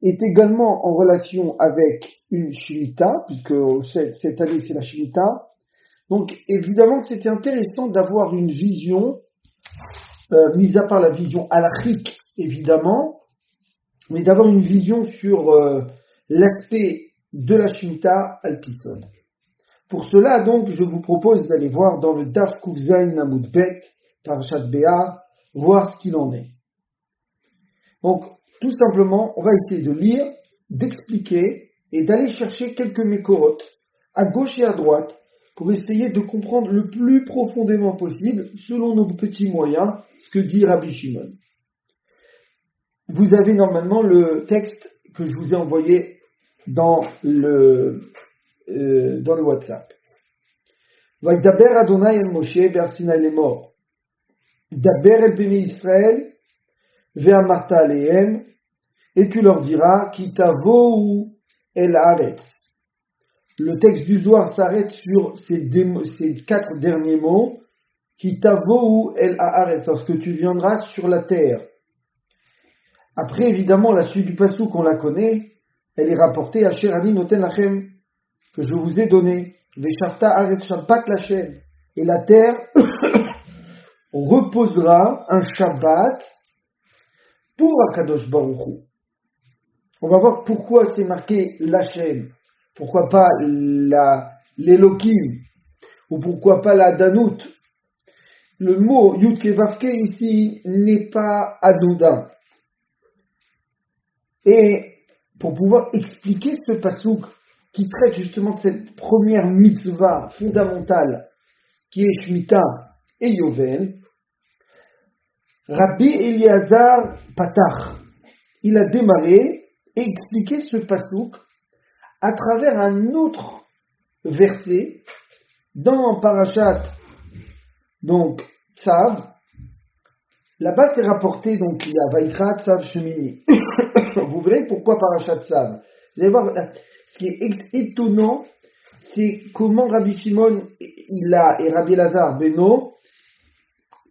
est également en relation avec une Shemitah, puisque cette année c'est la Shemitah. Donc évidemment c'était intéressant d'avoir une vision, mis à part la vision halachique évidemment, mais d'avoir une vision sur l'aspect de la Shemitah al-Piton. Pour cela donc je vous propose d'aller voir dans le Daf Kuf Zayin Amud Bet, Parashat Béar, voir ce qu'il en est. Donc tout simplement on va essayer de lire, d'expliquer et d'aller chercher quelques mécorotes à gauche et à droite pour essayer de comprendre le plus profondément possible, selon nos petits moyens, ce que dit Rabbi Shimon. Vous avez normalement le texte que je vous ai envoyé dans le WhatsApp. Vaydaber Adonai el Moshe ber Sinai lemor. Daber el bnei Israël ve'amarta alehem, et tu leur diras ki tavou el haaretz. Le texte du Zohar s'arrête sur ces 4 derniers mots, ki tavou el haaretz, lorsque tu viendras sur la terre. Après, évidemment, la suite du passouk, on la connaît, elle est rapportée à Asher ani noten lachem, que je vous ai donné, ve'shavta haaretz shabbat lachem, et la terre reposera un Shabbat pour Akadosh Baruch Hu. On va voir pourquoi c'est marqué l'Hachem, pourquoi pas l'Elokim, ou pourquoi pas la Danout. Le mot Yud Ke Vav Ke ici n'est pas anodin. Et pour pouvoir expliquer ce pasouk qui traite justement de cette première mitzvah fondamentale qui est Shemitah et Yovel, Rabbi Eliezer Patach, il a démarré et expliqué ce pasouk à travers un autre verset dans Parashat, donc Tzav. Là-bas c'est rapporté, donc il y a Vaikra Tzav Shemini. Vous verrez pourquoi Parashat Tzav. Vous allez voir, ce qui est étonnant, c'est comment Rabbi Shimon et Rabbi Elazar Beno,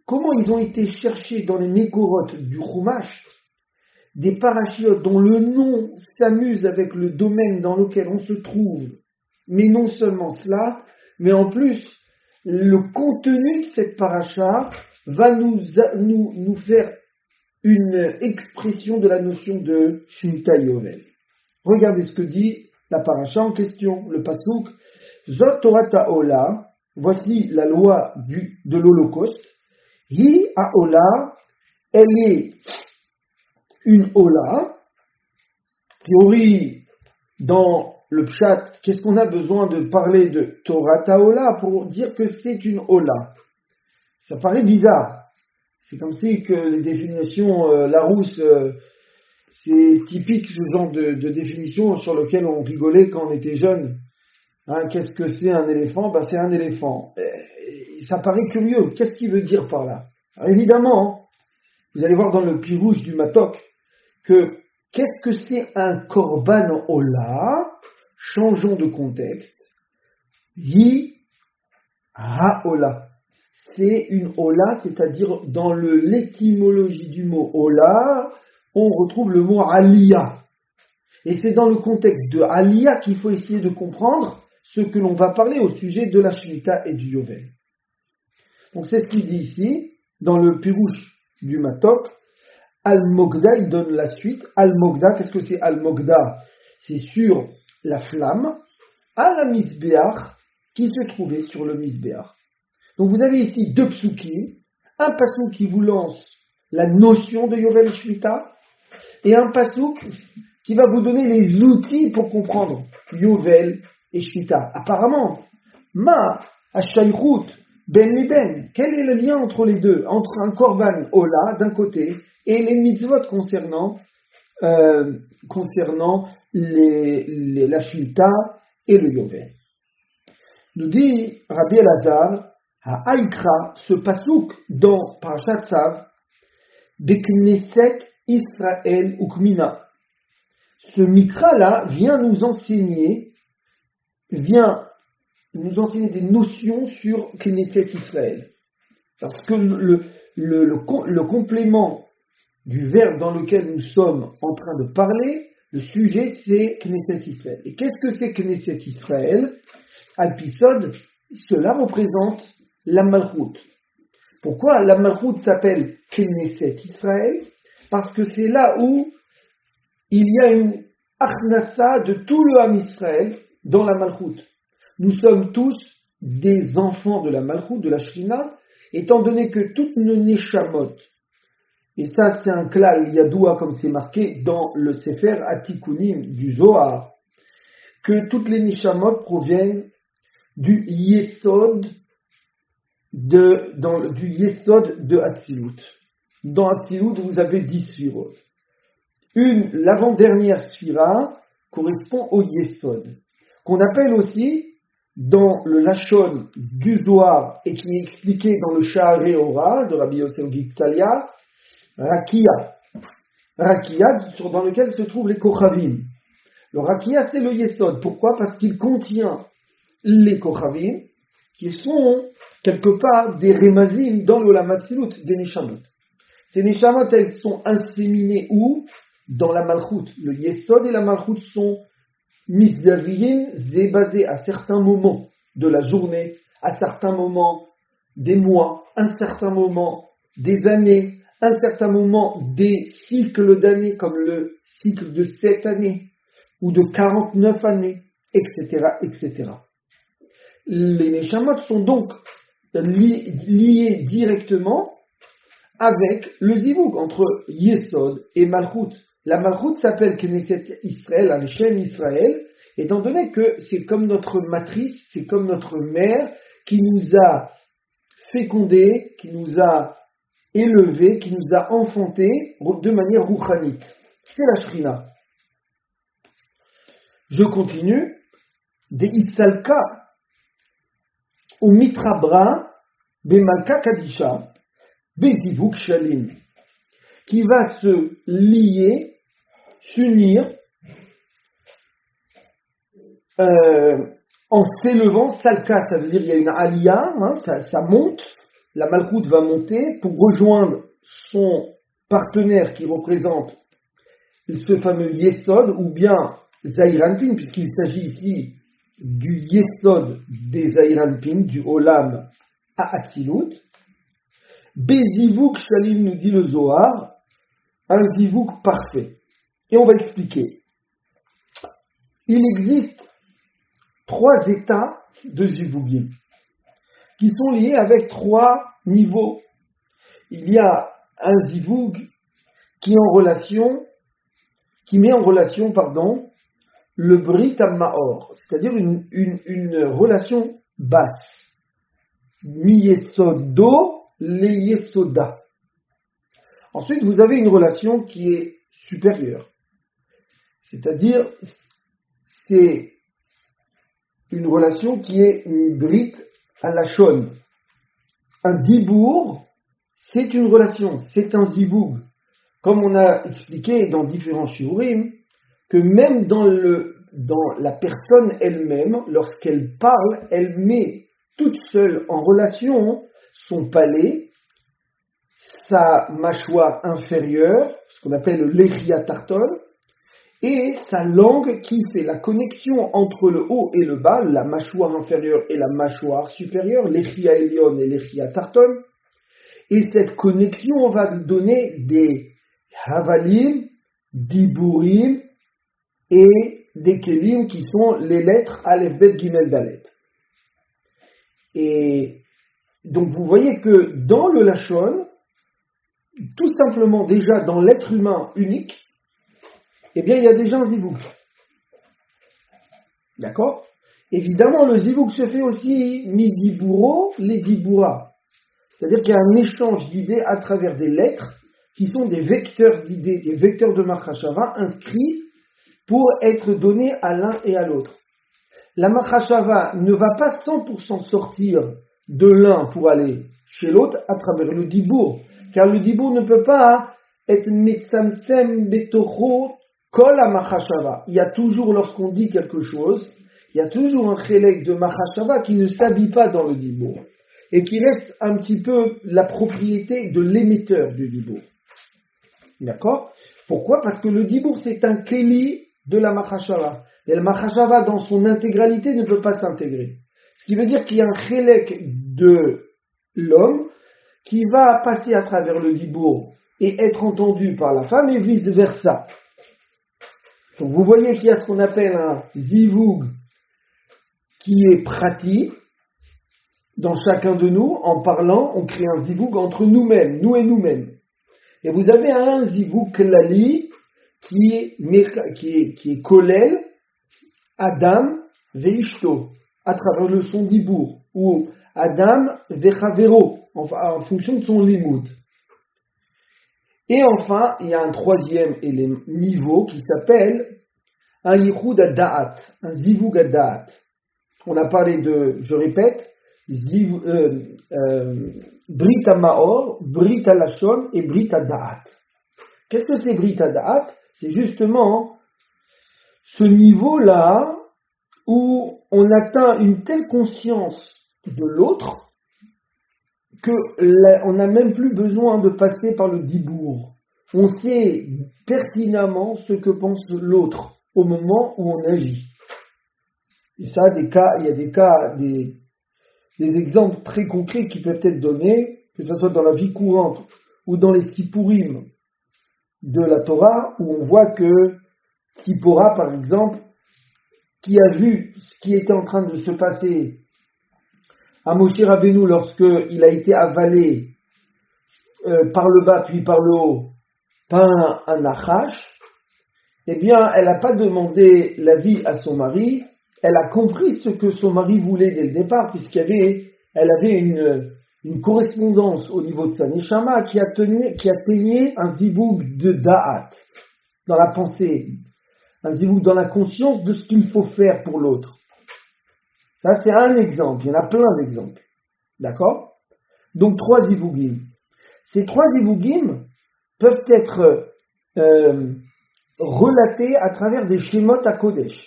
comment ils ont été cherchés dans les Mekoroth du Chumash, des parachiotes dont le nom s'amuse avec le domaine dans lequel on se trouve, mais non seulement cela, mais en plus, le contenu de cette paracha va nous faire une expression de la notion de Shemitah Yovel. Regardez ce que dit la paracha en question, le pasuk, Zot Torah Ta'ola, voici la loi de l'Holocauste, Hi Ha'ola, elle est une Ola. A priori, dans le pshat, qu'est-ce qu'on a besoin de parler de Torah Ta'ola pour dire que c'est une Ola? Ça paraît bizarre. C'est comme si que les définitions Larousse, c'est typique ce genre de définition sur lequel on rigolait quand on était jeune. Hein, qu'est-ce que c'est un éléphant? C'est un éléphant. Ça paraît curieux. Qu'est-ce qu'il veut dire par là? Alors évidemment, vous allez voir dans le pirouge du Matok que qu'est-ce que c'est un korban ola? Changeons de contexte. Yi ha-ola. C'est une ola, c'est-à-dire dans l'étymologie du mot ola, on retrouve le mot aliyah. Et c'est dans le contexte de aliyah qu'il faut essayer de comprendre ce que l'on va parler au sujet de la Shemitah et du Yovel. Donc c'est ce qu'il dit ici, dans le pirouche du Matok. Al-Mogda, il donne la suite. Al-Mogda, qu'est-ce que c'est Al-Mogda? C'est sur la flamme, à la Misbéach, qui se trouvait sur le Misbéach. Donc vous avez ici 2 psukim, un pasouk qui vous lance la notion de Yovel et Shemitah, et un pasouk qui va vous donner les outils pour comprendre Yovel et Shemitah. Apparemment, Ma Hashaychut Ben Liben, quel est le lien entre les deux, entre un korban ola d'un côté et les mitzvot concernant la Shemitah et le Yovel? Nous dit Rabbi Elazar, Ha'aikra, ce pasouk dans Parashat Tzav, Bekneset Israël Ukmina. Ce mikra-là vient nous enseigner des notions sur Knesset Israël. Parce que le complément du verbe dans lequel nous sommes en train de parler Le sujet, c'est Knesset Israël. Et qu'est-ce que c'est Knesset Israël? Al-Pisod, cela représente la Malchut. Pourquoi la Malchut s'appelle Knesset Israël? Parce que c'est là où il y a une Achnassa de tout le Ham Israël dans la Malchut. Nous sommes tous des enfants de la Malchut, de la Shrina, étant donné que toutes nos Neshamot, et ça c'est un klal yadoua comme c'est marqué dans le Sefer Atikunim du Zohar, que toutes les Neshamot proviennent du Yesod de Hatzilut. Dans Hatzilut, vous avez 10 sphirot. L'avant-dernière sphira correspond au Yesod, qu'on appelle aussi dans le Lachon du Zohar et qui est expliqué dans le Sha'arei Ora de Rabbi Yosef Gitalia, Rakia. Rakia, dans lequel se trouvent les Kochavim. Le Rakia, c'est le Yesod. Pourquoi? Parce qu'il contient les Kochavim, qui sont quelque part des Remazim dans le Lamatzilut des Neshamot. Ces Neshamot, elles sont inséminées où? Dans la Malchut. Le Yesod et la Malchut sont misdavrim, basés à certains moments de la journée, à certains moments des mois, à un certain moment des années, à un certain moment des cycles d'années, comme le cycle de 7 années, ou de 49 années, etc., etc. Les Neshamot sont donc liés directement avec le zivug entre Yesod et Malchut. La Malchut s'appelle Knesset Israël, Al-Shem Israël, étant donné que c'est comme notre matrice, c'est comme notre mère qui nous a fécondés, qui nous a élevés, qui nous a enfantés de manière rouchanite. C'est la Shrina. Je continue. Des Istalka ou Mitrabra, Bemalka Kadisha, Bezivuk Shalim, qui va se lier, s'unir, en s'élevant. Salka, ça veut dire il y a une aliyah, ça monte, la Malchut va monter pour rejoindre son partenaire qui représente ce fameux Yesod, ou bien Zahiranpin, puisqu'il s'agit ici du Yesod des Zahiranpin, du Olam à Atzilut. Bezivuk Shalim, nous dit le Zohar, un zivuk parfait. Et on va expliquer. Il existe 3 états de zivugim qui sont liés avec 3 niveaux. Il y a un zivug qui met en relation, le Brit Maor, c'est-à-dire une relation basse. Mi yesodo le yesoda. Ensuite, vous avez une relation qui est supérieure. C'est-à-dire, c'est une relation qui est une Brit à la Shon. Un dibour, c'est une relation, c'est un zivug. Comme on a expliqué dans différents shiurim, que même dans la personne elle-même, lorsqu'elle parle, elle met toute seule en relation son palais, sa mâchoire inférieure, ce qu'on appelle le lechia tarton, et sa langue qui fait la connexion entre le haut et le bas, la mâchoire inférieure et la mâchoire supérieure, lechia elion et lechia tarton. Et cette connexion va donner des havalim, diburim et des kelim qui sont les lettres Aleph, Bet, Gimel, Dalet. Et donc vous voyez que dans le Lachon, tout simplement déjà dans l'être humain unique, eh bien il y a déjà un zivug. D'accord? Évidemment, le zivug se fait aussi mi-diburo, les dibura. C'est-à-dire qu'il y a un échange d'idées à travers des lettres qui sont des vecteurs d'idées, des vecteurs de Machashava inscrits pour être donnés à l'un et à l'autre. La Machashava ne va pas 100% sortir de l'un pour aller chez l'autre à travers le dibour, car le dibour ne peut pas être mitzamtsem betocho kol Machashava. Il y a toujours, lorsqu'on dit quelque chose, il y a toujours un chélek de Machashava qui ne s'habille pas dans le dibour et qui reste un petit peu la propriété de l'émetteur du dibour. D'accord? Pourquoi? Parce que le dibour, c'est un kéli de la machashava. Et la machashava, dans son intégralité, ne peut pas s'intégrer. Ce qui veut dire qu'il y a un chélek de l'homme qui va passer à travers le dibour et être entendu par la femme et vice versa. Donc vous voyez qu'il y a ce qu'on appelle un zivoug qui est pratique dans chacun de nous. En parlant, on crée un zivoug entre nous-mêmes, nous et nous-mêmes. Et vous avez un zivoug klali qui est kolel Adam veishto à travers le son dibour ou Adam vechavero en fonction de son limoud. Et enfin, il y a un troisième niveau qui s'appelle un yichud ad-da'at, un zivug ad-da'at. On a parlé de, je répète, Brit ha-Maor, Brit ha-Lashon et Brit ha-Da'at. Qu'est-ce que c'est Brit ha-Da'at? C'est justement ce niveau-là où on atteint une telle conscience de l'autre qu'on n'a même plus besoin de passer par le dibour. On sait pertinemment ce que pense l'autre au moment où on agit. Et ça, il y a des cas, des exemples très concrets qui peuvent être donnés, que ce soit dans la vie courante ou dans les Sippurim de la Torah, où on voit que Sippora, par exemple, qui a vu ce qui était en train de se passer à Moshe Rabbeinu lorsqu'il a été avalé par le bas puis par le haut par un nachash, eh bien, elle n'a pas demandé l'avis à son mari, elle a compris ce que son mari voulait dès le départ, elle avait une correspondance au niveau de sa neshama qui atteignait un ziboug de da'at, dans la pensée, un ziboug dans la conscience de ce qu'il faut faire pour l'autre. Ça, c'est un exemple, il y en a plein d'exemples. D'accord? Donc, 3 zibougim. Ces 3 zibougim peuvent être relatés à travers des shemot à Kodesh.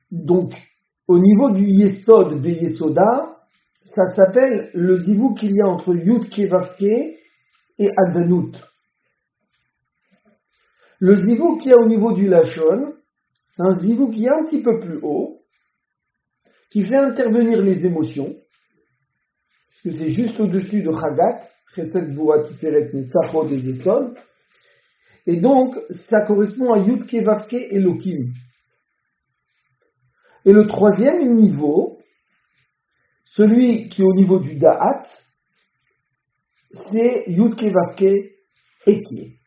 Donc, au niveau du Yesod de Yesoda, ça s'appelle le zivoug qu'il y a entre Yud Kevavke et Adanut. Le zivoug qu'il y a au niveau du Lashon, c'est un zivoug qui est un petit peu plus haut, qui fait intervenir les émotions, parce que c'est juste au-dessus de Chagat, Chesed Gvura Tiferet Nitzachot des Yesod, et donc ça correspond à Yud Kevavke Elokim. Et le troisième niveau, celui qui est au niveau du Da'at, c'est Yud Kevavke Ekie.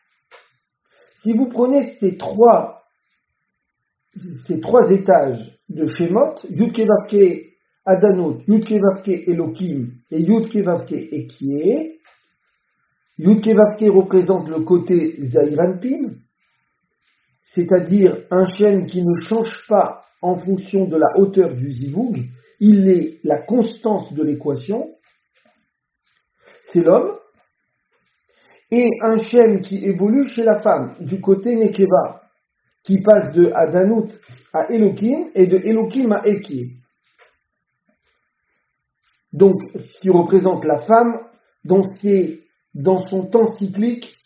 Si vous prenez ces trois étages de Shemot, Yud Kevavke Adanot, Yud Kevavke Elokim et Yud Kevavke Ekie, Yud Kevavke représente le côté Zaïranpin, c'est-à-dire un chêne qui ne change pas en fonction de la hauteur du zivoug, il est la constance de l'équation, c'est l'homme, et un chêne qui évolue chez la femme, du côté Nekeva, qui passe de Adanut à Elokim et de Elokim à Ekie. Donc, ce qui représente la femme dans son temps cyclique,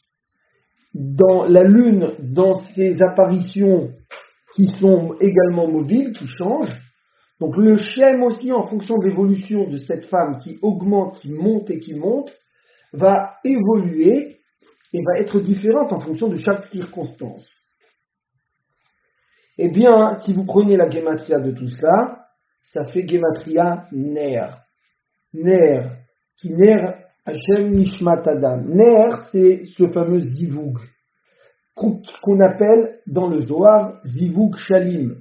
dans la lune, dans ses apparitions qui sont également mobiles, qui changent. Donc le shem aussi, en fonction de l'évolution de cette femme qui augmente, qui monte et qui monte, va évoluer et va être différente en fonction de chaque circonstance. Eh bien, si vous prenez la gematria de tout cela, ça fait gematria ner. Ner, qui ner Hashem Nishmat Adam. Ner, c'est ce fameux zivoug qu'on appelle dans le Zohar zivoug shalim.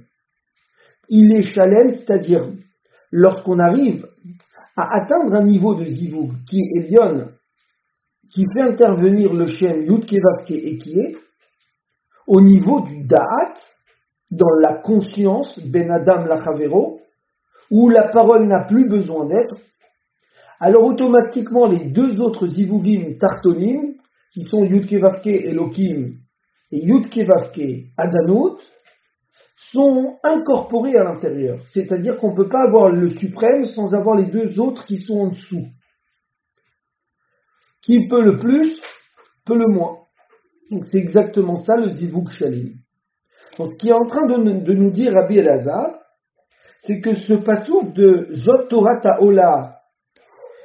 Il est shalem, c'est-à-dire lorsqu'on arrive à atteindre un niveau de zivoug qui est Elion, qui fait intervenir le shem Yud Kevavke Ekie, au niveau du Da'at, dans la conscience Ben Adam Lachavero, où la parole n'a plus besoin d'être, alors automatiquement les deux autres zivougim tartonim, qui sont Yud Kevavke Elokim et Yud Kevavke Adanut, sont incorporés à l'intérieur. C'est-à-dire qu'on ne peut pas avoir le suprême sans avoir les deux autres qui sont en dessous. Qui peut le plus, peut le moins. Donc c'est exactement ça le Zivug Shalim. Donc ce qui est en train de nous dire Rabbi Elazar, c'est que ce passouk de Zot Torah Ta'ola,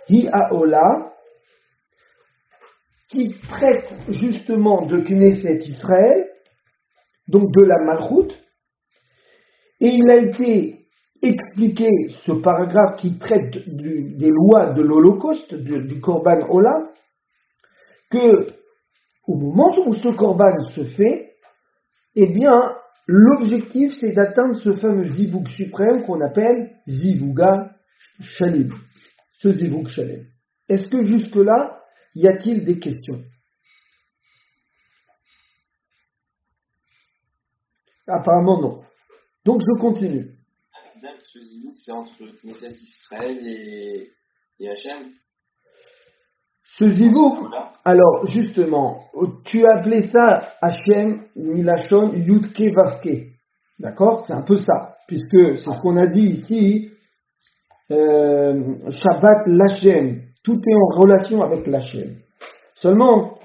Hi Ha'ola, qui traite justement de Knesset Israël, donc de la Malchut, et il a été expliqué, ce paragraphe qui traite des lois de l'Holocauste, du Korban Ola, que au moment où ce Korban se fait, eh bien, l'objectif c'est d'atteindre ce fameux Zivug suprême qu'on appelle Zivuga Shalim. Ce Zivug Shalim. Est-ce que jusque-là, y a-t-il des questions? Apparemment non. Donc je continue. Ce Zivug, c'est entre Knesset Israël et Hachem. Ce Zivug, alors justement, tu as appelé ça Hachem Milachon Yudke Vavke. D'accord? C'est un peu ça, puisque c'est ce qu'on a dit ici, Shabbat l'Hachem. Tout est en relation avec l'Hachem. Seulement,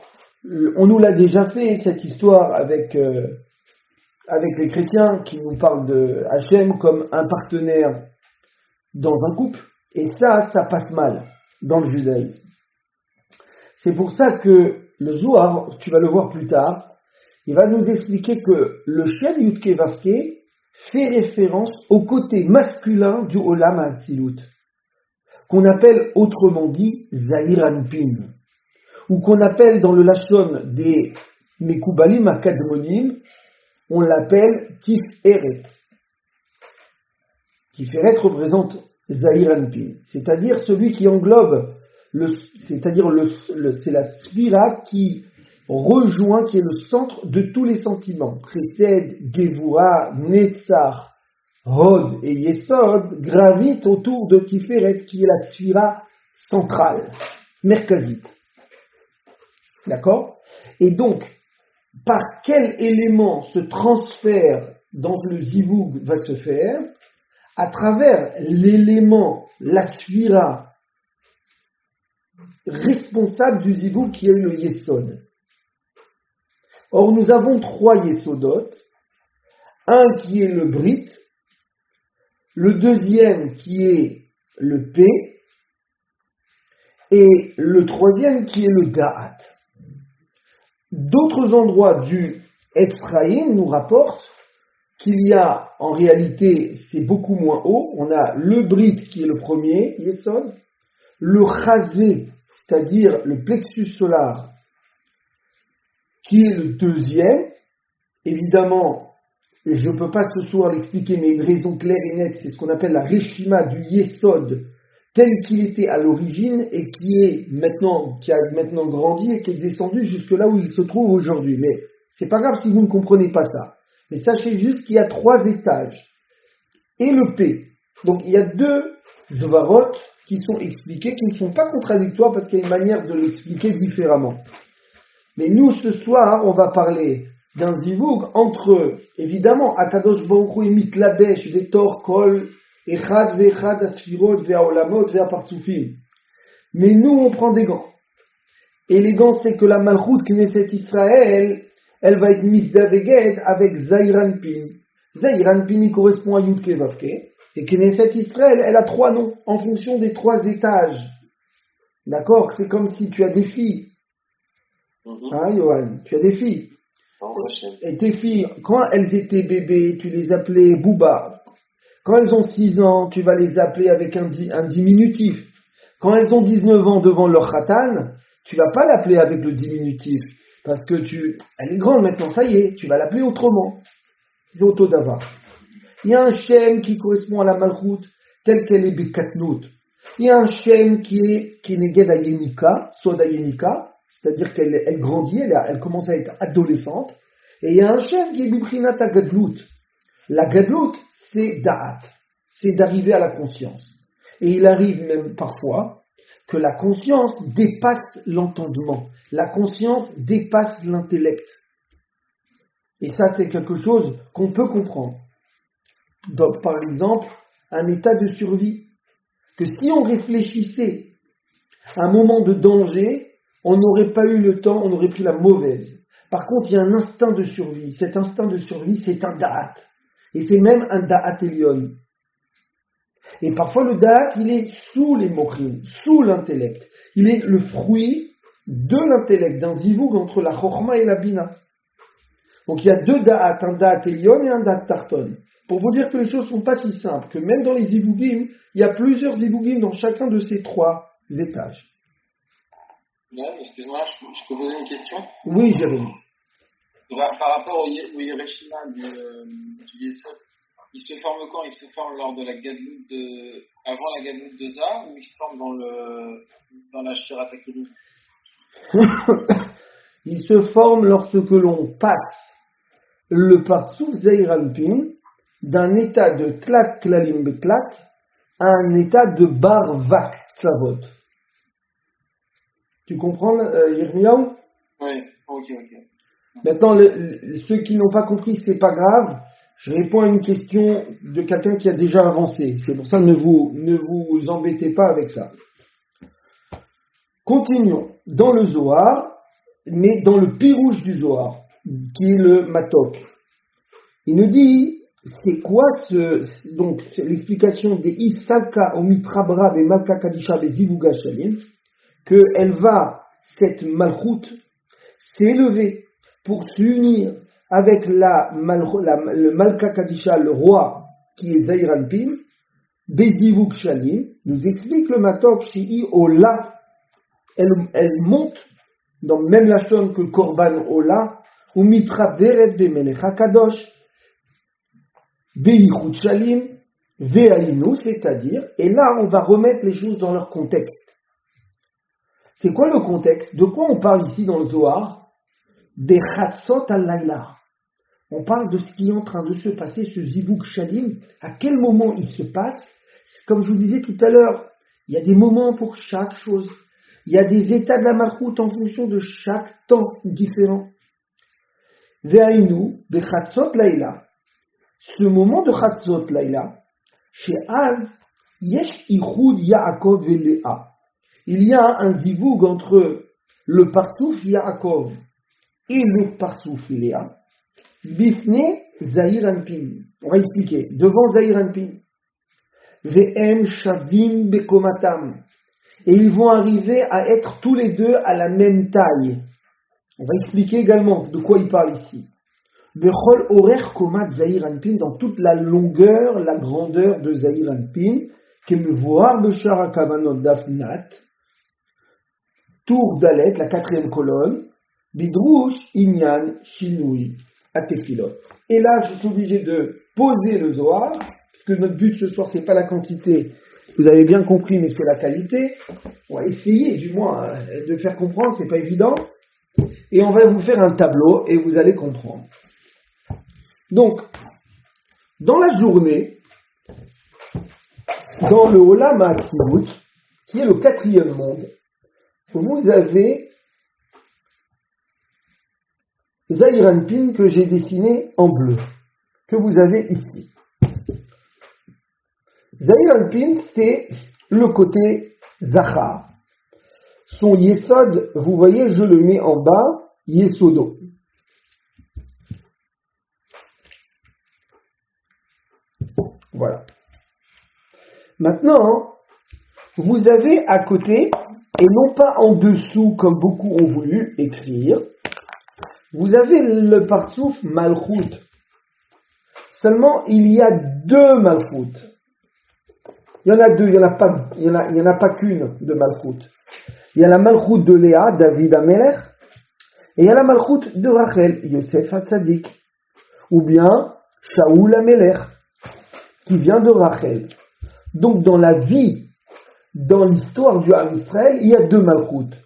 on nous l'a déjà fait, cette histoire avec les chrétiens qui nous parlent de Hachem comme un partenaire dans un couple. Et ça passe mal dans le judaïsme. C'est pour ça que le Zohar, tu vas le voir plus tard, il va nous expliquer que le Shem Yudke Vavke fait référence au côté masculin du Olam HaAtzilut, qu'on appelle autrement dit Zahir Anpin, ou qu'on appelle dans le Lashon des Mekubalim Akadmonim, on l'appelle Tiferet. Tiferet représente Zahir Anpin, c'est-à-dire celui qui englobe, c'est la sphira qui rejoint, qui est le centre de tous les sentiments. Chesed, Gevura, Netzach, Hod et Yesod gravitent autour de Tiferet, qui est la sphira centrale, merkazite. D'accord? Et donc, par quel élément ce transfert dans le Zivug va se faire? À travers l'élément, la sphira responsable du Zivug qui est le Yesod. Or, nous avons 3 Yesodot, un qui est le Brit, le deuxième qui est le P, et le troisième qui est le Da'at. D'autres endroits du Ephraïm nous rapportent qu'il y a, en réalité, c'est beaucoup moins haut, on a le Brit qui est le premier, Yesod, le Chazé, c'est-à-dire le plexus solar, qui est le deuxième. Évidemment, je ne peux pas ce soir l'expliquer, mais une raison claire et nette, c'est ce qu'on appelle la Reshima du Yesod, tel qu'il était à l'origine et qui a maintenant grandi et qui est descendu jusque là où il se trouve aujourd'hui. Mais c'est pas grave si vous ne comprenez pas ça. Mais sachez juste qu'il y a 3 étages. Et le P. Donc il y a 2 Zvarot qui sont expliqués, qui ne sont pas contradictoires parce qu'il y a une manière de l'expliquer différemment. Mais nous, ce soir, on va parler d'un Zivug entre, évidemment, Akadosh Baruch Hu et Mitlabesh, Vetor, Kol, Echad, Vechad, Asfirot, Ve'aolamot, Ve'apartsufim. Mais nous, on prend des gants. Et les gants, c'est que la Malchut Knesset Israël, elle va être mise d'Aveged avec Zahir Anpin. Zahir Anpin, il correspond à Yudke Vavke. Et Knesset Israël, elle a 3 noms, en fonction des 3 étages. D'accord? C'est comme si tu as des filles. Hein, Yohan? Tu as des filles. Et tes filles, quand elles étaient bébés, tu les appelais Bouba. Quand elles ont 6 ans, tu vas les appeler avec un diminutif. Quand elles ont 19 ans devant leur khatan, tu vas pas l'appeler avec le diminutif. Parce que elle est grande maintenant, ça y est, tu vas l'appeler autrement. C'est Autodavar. Il y a un Shem qui correspond à la Malchut, telle qu'elle est Bekatnout. Il y a un Shem qui est Neged Ayenika, Sod Ayenika, c'est-à-dire qu'elle grandit, elle commence à être adolescente. Et il y a un Shem qui est Bibrinat Gadlut. La Gadlut, c'est Da'at, c'est d'arriver à la conscience. Et il arrive même parfois que la conscience dépasse l'entendement. La conscience dépasse l'intellect. Et ça, c'est quelque chose qu'on peut comprendre. Donc, par exemple, un état de survie. Que si on réfléchissait à un moment de danger, on n'aurait pas eu le temps, on aurait pris la mauvaise. Par contre, il y a un instinct de survie. Cet instinct de survie, c'est un da'at. Et c'est même un da'at elion. Et parfois, le da'at, il est sous les mochim, sous l'intellect. Il est le fruit de l'intellect, d'un zivoug entre la chokhma et la bina. Donc il y a deux da'at, un da'at elion et un da'at tarton. Pour vous dire que les choses ne sont pas si simples, que même dans les zivougim, il y a plusieurs zivougim dans chacun de ces trois étages. Non, excuse-moi, je peux poser une question? Oui, Jérémy. Par rapport au Yereshima du Yesod, il se forme quand? Il se forme lors de la Gadlut avant la Gadlut de Za, ou il se forme dans la Shirat HaKelim? Il se forme lorsque l'on passe le Parsouf Zeir Anpin d'un état de Tlat Klalim Betlat à un état de Bar Vak Tzavot. Tu comprends, Yirmiyahu? Oui, ok. Maintenant, ceux qui n'ont pas compris, c'est pas grave. Je réponds à une question de quelqu'un qui a déjà avancé. C'est pour ça ne vous embêtez pas avec ça. Continuons. Dans le Zohar, mais dans le pirouge du Zohar, qui est le Matok. Il nous dit, c'est quoi donc, l'explication des Isalka Omitrabra et Malka Kadisha et Zivuga Shalim, que cette Malchut, s'élever pour s'unir avec le Malka Kadisha, le roi, qui est Zeir Anpin, Bezivuk Shalim, nous explique le Matok, Shi'i Ola, elle monte, dans le même lachon que Korban Ola, ou Mitra Veret Bemelech HaKadosh, Beichut Shalim, Ve'ainu, c'est-à-dire, et là on va remettre les choses dans leur contexte. C'est quoi le contexte? De quoi on parle ici dans le Zohar? Des Chatzot al-Laila. On parle de ce qui est en train de se passer, ce Zivug Shalim. À quel moment il se passe? Comme je vous disais tout à l'heure, il y a des moments pour chaque chose. Il y a des états de la Malchut en fonction de chaque temps différent. Ve'ainu, bechatzot laila. Ce moment de chatzot laila, chez Az, yesh ichud Yaakov et Léa. Il y a un zivug entre le parsouf Yaakov et le parsouf Léa. Bifne Zahir Anpin. On va expliquer. Devant Zahir Anpin. Ve'em shavim bekomatam. Et ils vont arriver à être tous les deux à la même taille. On va expliquer également de quoi il parle ici. Bechol orech komat Zahir Anpin, dans toute la longueur, la grandeur de Zahir Anpin, kemevoar beshar hakavanot dafnat, tour dalet, la quatrième colonne, bidrouche inyan shinui atefilot. Et là, je suis obligé de poser le Zohar, parce que notre but ce soir, c'est pas la quantité. Vous avez bien compris, mais c'est la qualité. On va essayer, du moins, de faire comprendre, c'est pas évident. Et on va vous faire un tableau, et vous allez comprendre. Donc, dans la journée, dans le Olam HaAtzilut, qui est le quatrième monde, vous avez Zahir Anpin que j'ai dessiné en bleu, que vous avez ici. Zahir Anpin, c'est le côté Zachar. Son Yesod, vous voyez, je le mets en bas, Yesodo. Voilà. Maintenant, vous avez à côté, et non pas en dessous comme beaucoup ont voulu écrire, vous avez le parsouf Malchut. Seulement, il y a deux Malchut. Il y en a deux, il y en a pas qu'une de Malchut. Il y a la Malchut de Léa, David Amelech, et il y a la Malchut de Rachel, Yosef Hatzadik, ou bien Shaoul Amelech, qui vient de Rachel. Donc dans la vie, dans l'histoire du Ham Israël, il y a deux Malchut.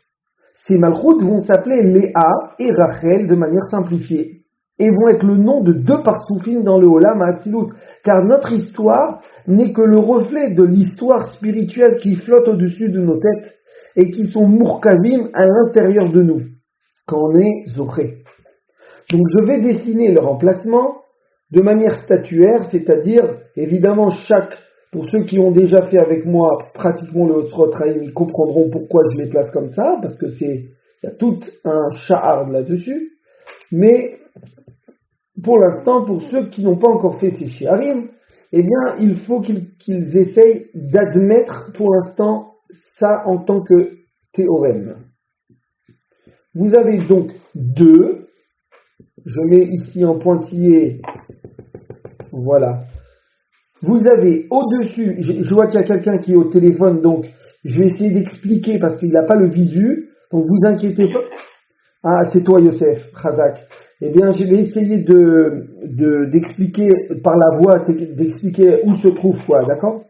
Ces Malchut vont s'appeler Léa et Rachel de manière simplifiée, et vont être le nom de deux parsoufim dans le Olam HaAtzilut, car notre histoire n'est que le reflet de l'histoire spirituelle qui flotte au-dessus de nos têtes, et qui sont mourkavim à l'intérieur de nous, quand on est zoché. Donc je vais dessiner leur emplacement de manière statuaire, c'est-à-dire, évidemment, pour ceux qui ont déjà fait avec moi pratiquement le Otzrot Chaim, ils comprendront pourquoi je les place comme ça, parce que il y a tout un sha'ar là-dessus. Mais pour l'instant, pour ceux qui n'ont pas encore fait ces shi'arim, eh bien, il faut qu'ils essayent d'admettre pour l'instant ça en tant que théorème. Vous avez donc 2, je mets ici en pointillé, voilà. Vous avez au-dessus, je vois qu'il y a quelqu'un qui est au téléphone, donc je vais essayer d'expliquer parce qu'il n'a pas le visu, donc vous inquiétez pas. Ah, c'est toi Youssef, Khazak. Eh bien, je vais essayer d'expliquer par la voix, d'expliquer où se trouve quoi, d'accord?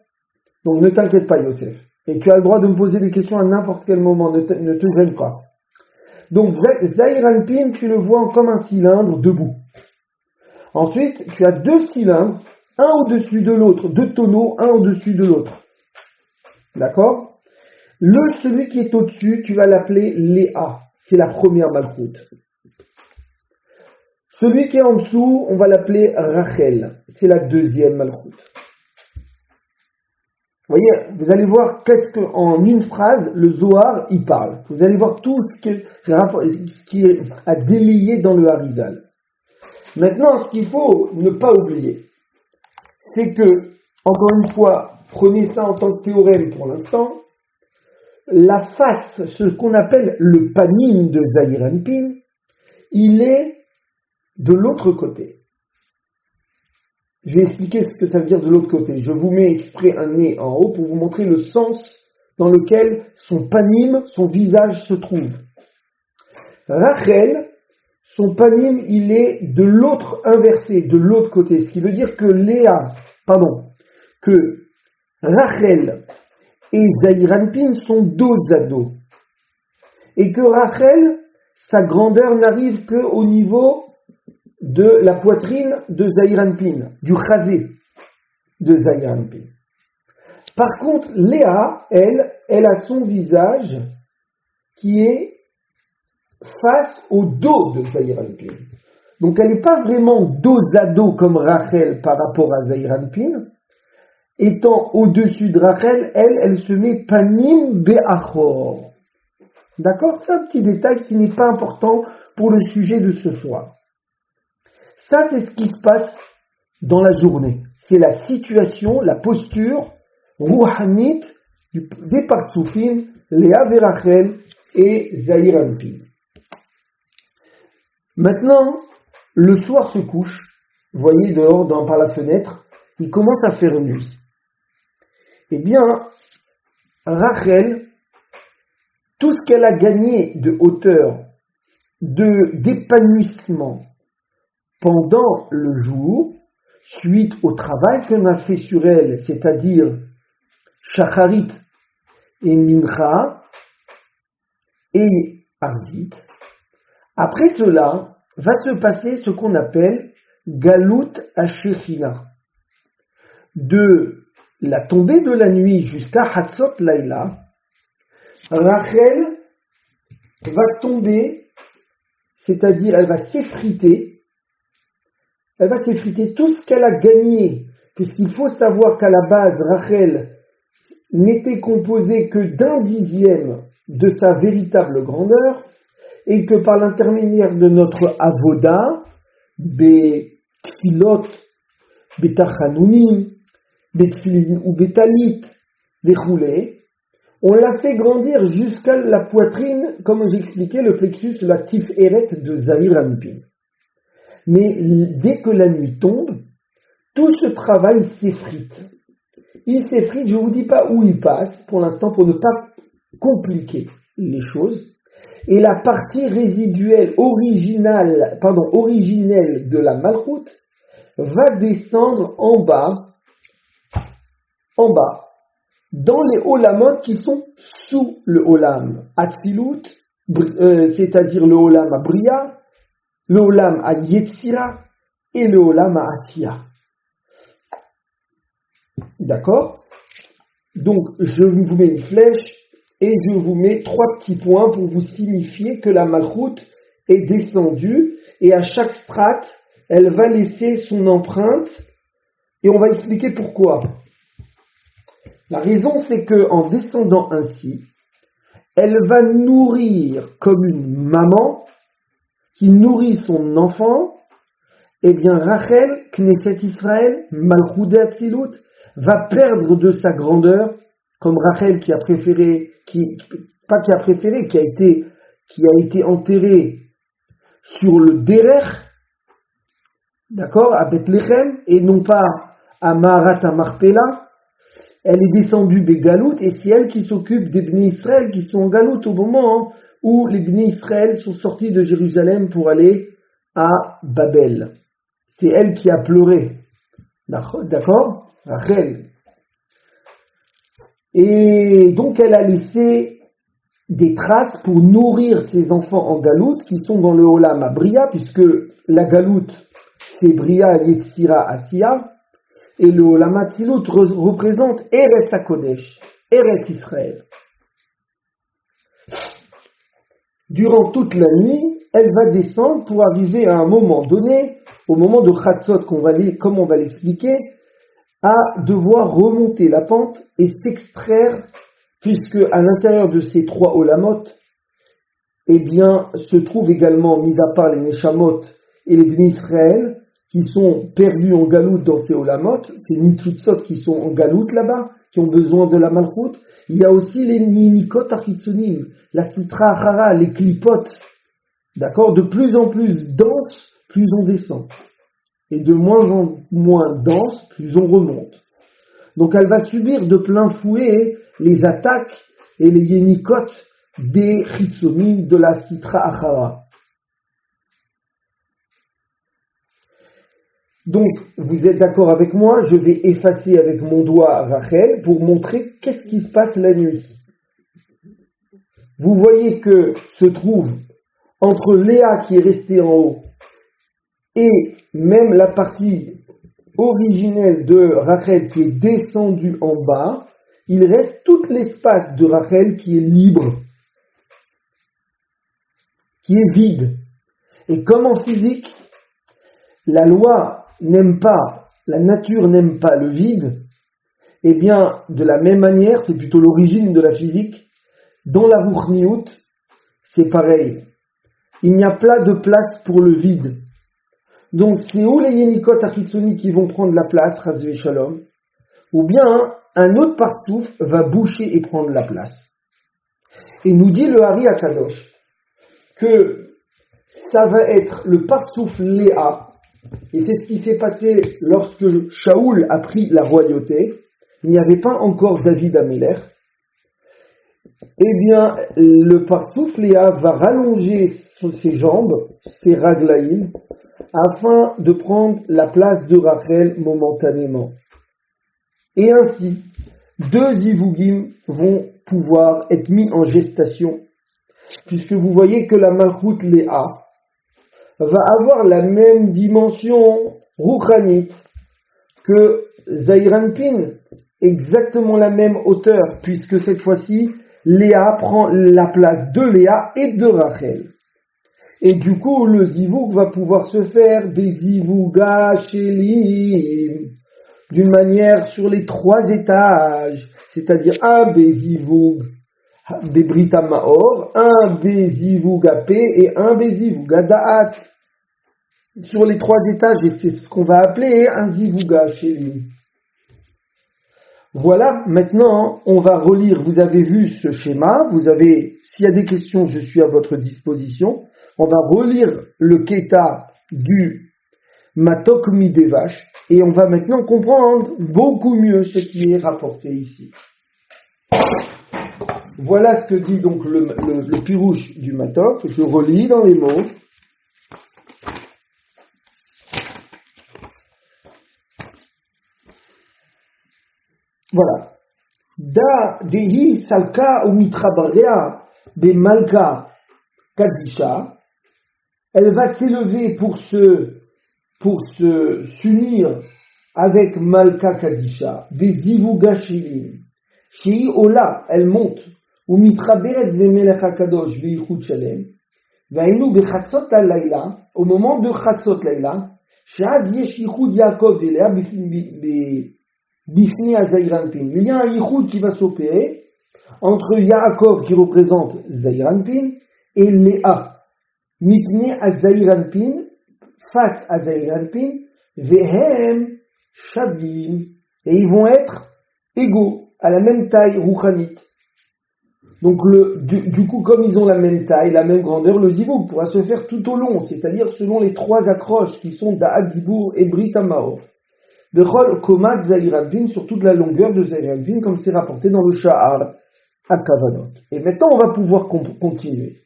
Donc ne t'inquiète pas Youssef. Et tu as le droit de me poser des questions à n'importe quel moment, ne te gêne pas. Donc Zahir Anpin, tu le vois comme un cylindre debout. Ensuite, tu as 2 cylindres, un au-dessus de l'autre, 2 tonneaux, un au-dessus de l'autre. D'accord? Celui qui est au-dessus, tu vas l'appeler Léa. C'est la première malchoute. Celui qui est en dessous, on va l'appeler Rachel. C'est la deuxième malchoute. Vous voyez, vous allez voir en une phrase, le Zohar, il parle. Vous allez voir tout ce qui est à délier dans le Harizal. Maintenant, ce qu'il faut ne pas oublier, c'est que, encore une fois, prenez ça en tant que théorème pour l'instant, la face, ce qu'on appelle le panim de Zahir Anpin, il est de l'autre côté. Je vais expliquer ce que ça veut dire de l'autre côté. Je vous mets exprès un nez en haut pour vous montrer le sens dans lequel son panim, son visage se trouve. Rachel, son panim, il est de l'autre inversé, de l'autre côté. Ce qui veut dire que que Rachel et Zahir Anpin sont dos à dos. Et que Rachel, sa grandeur n'arrive qu'au niveau de la poitrine de Zahir Anpin, du chazé de Zahir Anpin. Par contre, Léa, elle a son visage qui est face au dos de Zahir Anpin. Donc elle n'est pas vraiment dos à dos comme Rachel par rapport à Zahir Anpin. Étant au-dessus de Rachel, elle se met panim be'achor. D'accord? C'est un petit détail qui n'est pas important pour le sujet de ce soir. Ça, c'est ce qui se passe dans la journée. C'est la situation, la posture rouhanite des partsoufim, Léa et Rachel et Zahir Anpin. Maintenant, le soir se couche, vous voyez dehors par la fenêtre, il commence à faire nuit. Eh bien, Rachel, tout ce qu'elle a gagné de hauteur, d'épanouissement pendant le jour, suite au travail qu'on a fait sur elle, c'est-à-dire Shacharit et Mincha et Arvit, après cela, va se passer ce qu'on appelle Galut Hashechina. De la tombée de la nuit jusqu'à Hatzot Laïla, Rachel va tomber, c'est-à-dire elle va s'effriter tout ce qu'elle a gagné, puisqu'il faut savoir qu'à la base, Rachel n'était composée que d'1/10 de sa véritable grandeur, et que par l'intermédiaire de notre avoda, Betfilot, Betachanunim, Betfilin ou Betalit, Vechoulé, on l'a fait grandir jusqu'à la poitrine, comme j'expliquais, le plexus latif eret de Zahir Anpin. Mais dès que la nuit tombe, tout ce travail s'effrite. Il s'effrite, je ne vous dis pas où il passe, pour l'instant, pour ne pas compliquer les choses. Et la partie résiduelle, originelle de la malchoute, va descendre en bas, dans les olamot qui sont sous le olam Atzilut, c'est-à-dire le olam à Bria, le olam à Yetzira et le olam à Asiya. D'accord? Donc, je vous mets une flèche et je vous mets 3 petits points pour vous signifier que la malchoute est descendue et à chaque strate, elle va laisser son empreinte et on va expliquer pourquoi. La raison, c'est que en descendant ainsi, elle va nourrir comme une maman qui nourrit son enfant, eh bien Rachel, Knesset Israël, Malchut de Atzilut, va perdre de sa grandeur, comme Rachel qui a été enterrée sur le Derer, d'accord, à Bethléem, et non pas à Maharat Marpella. Elle est descendue des Galout, et c'est elle qui s'occupe des Bnei Israël qui sont en Galout au moment où les Bnei Israël sont sortis de Jérusalem pour aller à Babel. C'est elle qui a pleuré. D'accord, Rachel. Et donc elle a laissé des traces pour nourrir ses enfants en Galout qui sont dans le Olam à Bria, puisque la Galout c'est Bria, Yetzira, Asiya, et le Olam Atzilut représente Eretz HaKodesh, Eretz Israël. Durant toute la nuit, elle va descendre pour arriver à un moment donné, au moment de Chatzot, comme on va l'expliquer, à devoir remonter la pente et s'extraire, puisque à l'intérieur de ces trois Olamot, eh bien, se trouvent également, mis à part les Neshamot et les Bnei Israël, qui sont perdus en galoute dans ces Olamot, ces Nitzutzot qui sont en galoute là-bas, qui ont besoin de la Malchut. Il y a aussi les Nimikot Achitzonim, la Sitra Achara, les Klipotes, d'accord, de plus en plus denses, plus on descend. Et de moins en moins dense, plus on remonte. Donc elle va subir de plein fouet les attaques et les Yenikot des Chitzonim de la Sitra Achara. Donc, vous êtes d'accord avec moi, je vais effacer avec mon doigt Rachel pour montrer qu'est-ce qui se passe la nuit. Vous voyez que se trouve entre Léa qui est restée en haut et même la partie originelle de Rachel qui est descendue en bas, il reste tout l'espace de Rachel qui est libre, qui est vide. Et comme en physique, la nature n'aime pas le vide, eh bien, de la même manière, c'est plutôt l'origine de la physique, dans la Ruchniut, c'est pareil. Il n'y a pas de place pour le vide. Donc, c'est ou les Yenikot Achitsoni qui vont prendre la place, Chas Shalom, ou bien un autre partsouf va boucher et prendre la place. Et nous dit le Hari Akadosh que ça va être le partsouf Léa. Et c'est ce qui s'est passé lorsque Shaoul a pris la royauté. Il n'y avait pas encore David Améler. Eh bien, le partsouf Léa va rallonger ses jambes, ses raglaïm, afin de prendre la place de Rachel momentanément. Et ainsi, deux zivugim vont pouvoir être mis en gestation, puisque vous voyez que la Malchut Léa va avoir la même dimension rouchanite que Zaïranpin, exactement la même hauteur, puisque cette fois-ci, Léa prend la place de Léa et de Rachel. Et du coup, le zivoug va pouvoir se faire des zivouga shelim, d'une manière sur les 3 étages, c'est-à-dire un bézivoug des Brita Maor, un bézivoug AP et un bézivoug Da'at. Sur les 3 étages, et c'est ce qu'on va appeler un zivouga shelim. Voilà, maintenant, on va relire, vous avez vu ce schéma, s'il y a des questions, je suis à votre disposition. On va relire le Keta du Matok Midevash et on va maintenant comprendre beaucoup mieux ce qui est rapporté ici. Voilà ce que dit donc le Pirouche du Matok. Je relis dans les mots. Voilà. Da dehi salka ou mitrabarea be malka kadisha. Elle va s'élever pour s'unir avec Malka Kadisha, des Zivuga Shilim. Shei Ola, elle monte, ou Mitraberet Vemelech HaKadosh Veichut Shalem, Vainu Bechatzot Laila, au moment de Chatzot Laila, Shaz Yesh Yichud Yaakov Elea Bifni Azayranpin. Il y a un Yichud qui va s'opérer entre Yaakov qui représente Zayranpin et Léa. Mipne Azair Anpin, face à Zair Anpin, Vehem Shavim, et ils vont être égaux, à la même taille rouchanit. Donc du coup, comme ils ont la même taille, la même grandeur, le zivouk pourra se faire tout au long, c'est-à-dire selon les trois accroches qui sont Da'at Dibour et Brit Hamaor. Bechol Komat Zair Anpin, sur toute la longueur de Zair Anpin, comme c'est rapporté dans le Sha'ar à Kavanot. Et maintenant, on va pouvoir continuer.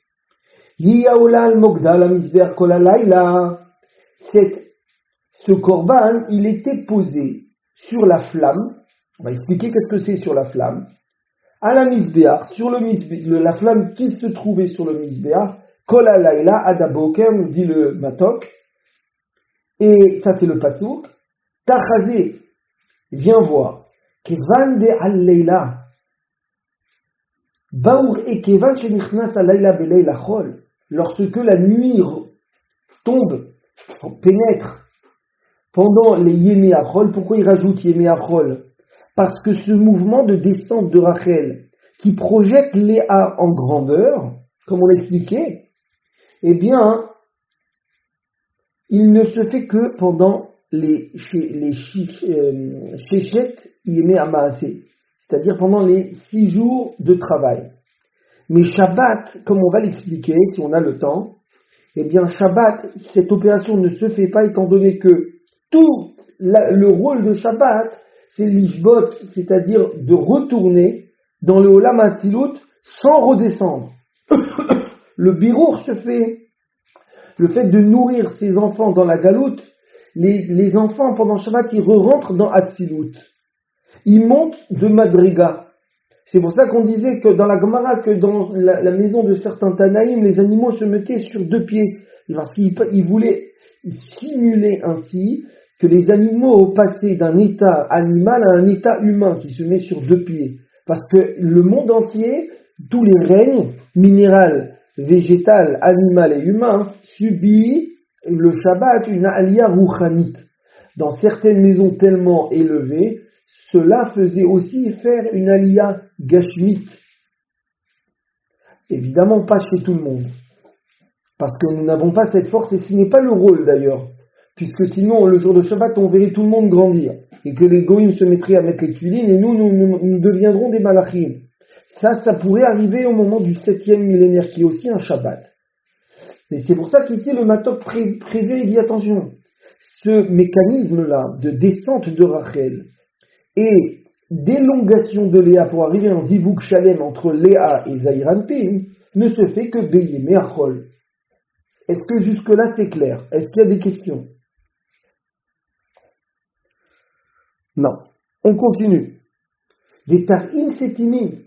Yiyaola al-Mogda la misber kol halayla. Ce korban, il était posé sur la flamme. On va expliquer qu'est-ce que c'est sur la flamme. À la misbéar, sur la flamme qui se trouvait sur le misbéar, kol halayla adaboker, nous dit le matok. Et ça c'est le pasouk. Tachazé, viens voir. Kevan de al-layla. Baour et kevan shenichnas al-layla belayla chol. Lorsque la nuit tombe, pénètre pendant les Yémé Achol, pourquoi il rajoute Yémé Achol? Parce que ce mouvement de descente de Rachel, qui projette Léa en grandeur, comme on l'expliquait, eh bien, il ne se fait que pendant les Shechet Yémé Amaasé, c'est-à-dire pendant les 6 jours de travail. Mais Shabbat, comme on va l'expliquer, si on a le temps, eh bien Shabbat, cette opération ne se fait pas étant donné que tout le rôle de Shabbat, c'est l'ishbot, c'est-à-dire de retourner dans le Olam Hatzilut sans redescendre. Le birour se fait, le fait de nourrir ses enfants dans la galoute, les enfants pendant Shabbat, ils rentrent dans Hatzilut. Ils montent de Madriga. C'est pour ça qu'on disait que dans la Gemara, que dans la maison de certains Tanaïm, les animaux se mettaient sur 2 pieds. Parce qu'ils voulaient simuler ainsi que les animaux passaient d'un état animal à un état humain qui se met sur 2 pieds. Parce que le monde entier, tous les règnes, minéral, végétal, animal et humain, subit le Shabbat une aliyah rouchanite. Dans certaines maisons tellement élevées, cela faisait aussi faire une aliyah gashmit. Évidemment pas chez tout le monde. Parce que nous n'avons pas cette force et ce n'est pas le rôle d'ailleurs. Puisque sinon, le jour de Shabbat, on verrait tout le monde grandir. Et que les goïms se mettraient à mettre les tuilines et nous deviendrons des malachim. Ça pourrait arriver au moment du 7e millénaire qui est aussi un Shabbat. Et c'est pour ça qu'ici le Matok prévient et dit attention. Ce mécanisme-là de descente de Rachel et d'élongation de Léa pour arriver en Zivouk Shalem entre Léa et Zair Anpin ne se fait que Beyemé Achol. Est-ce que jusque-là c'est clair? Est-ce qu'il y a des questions? Non. On continue. Les Tar'im Setimi,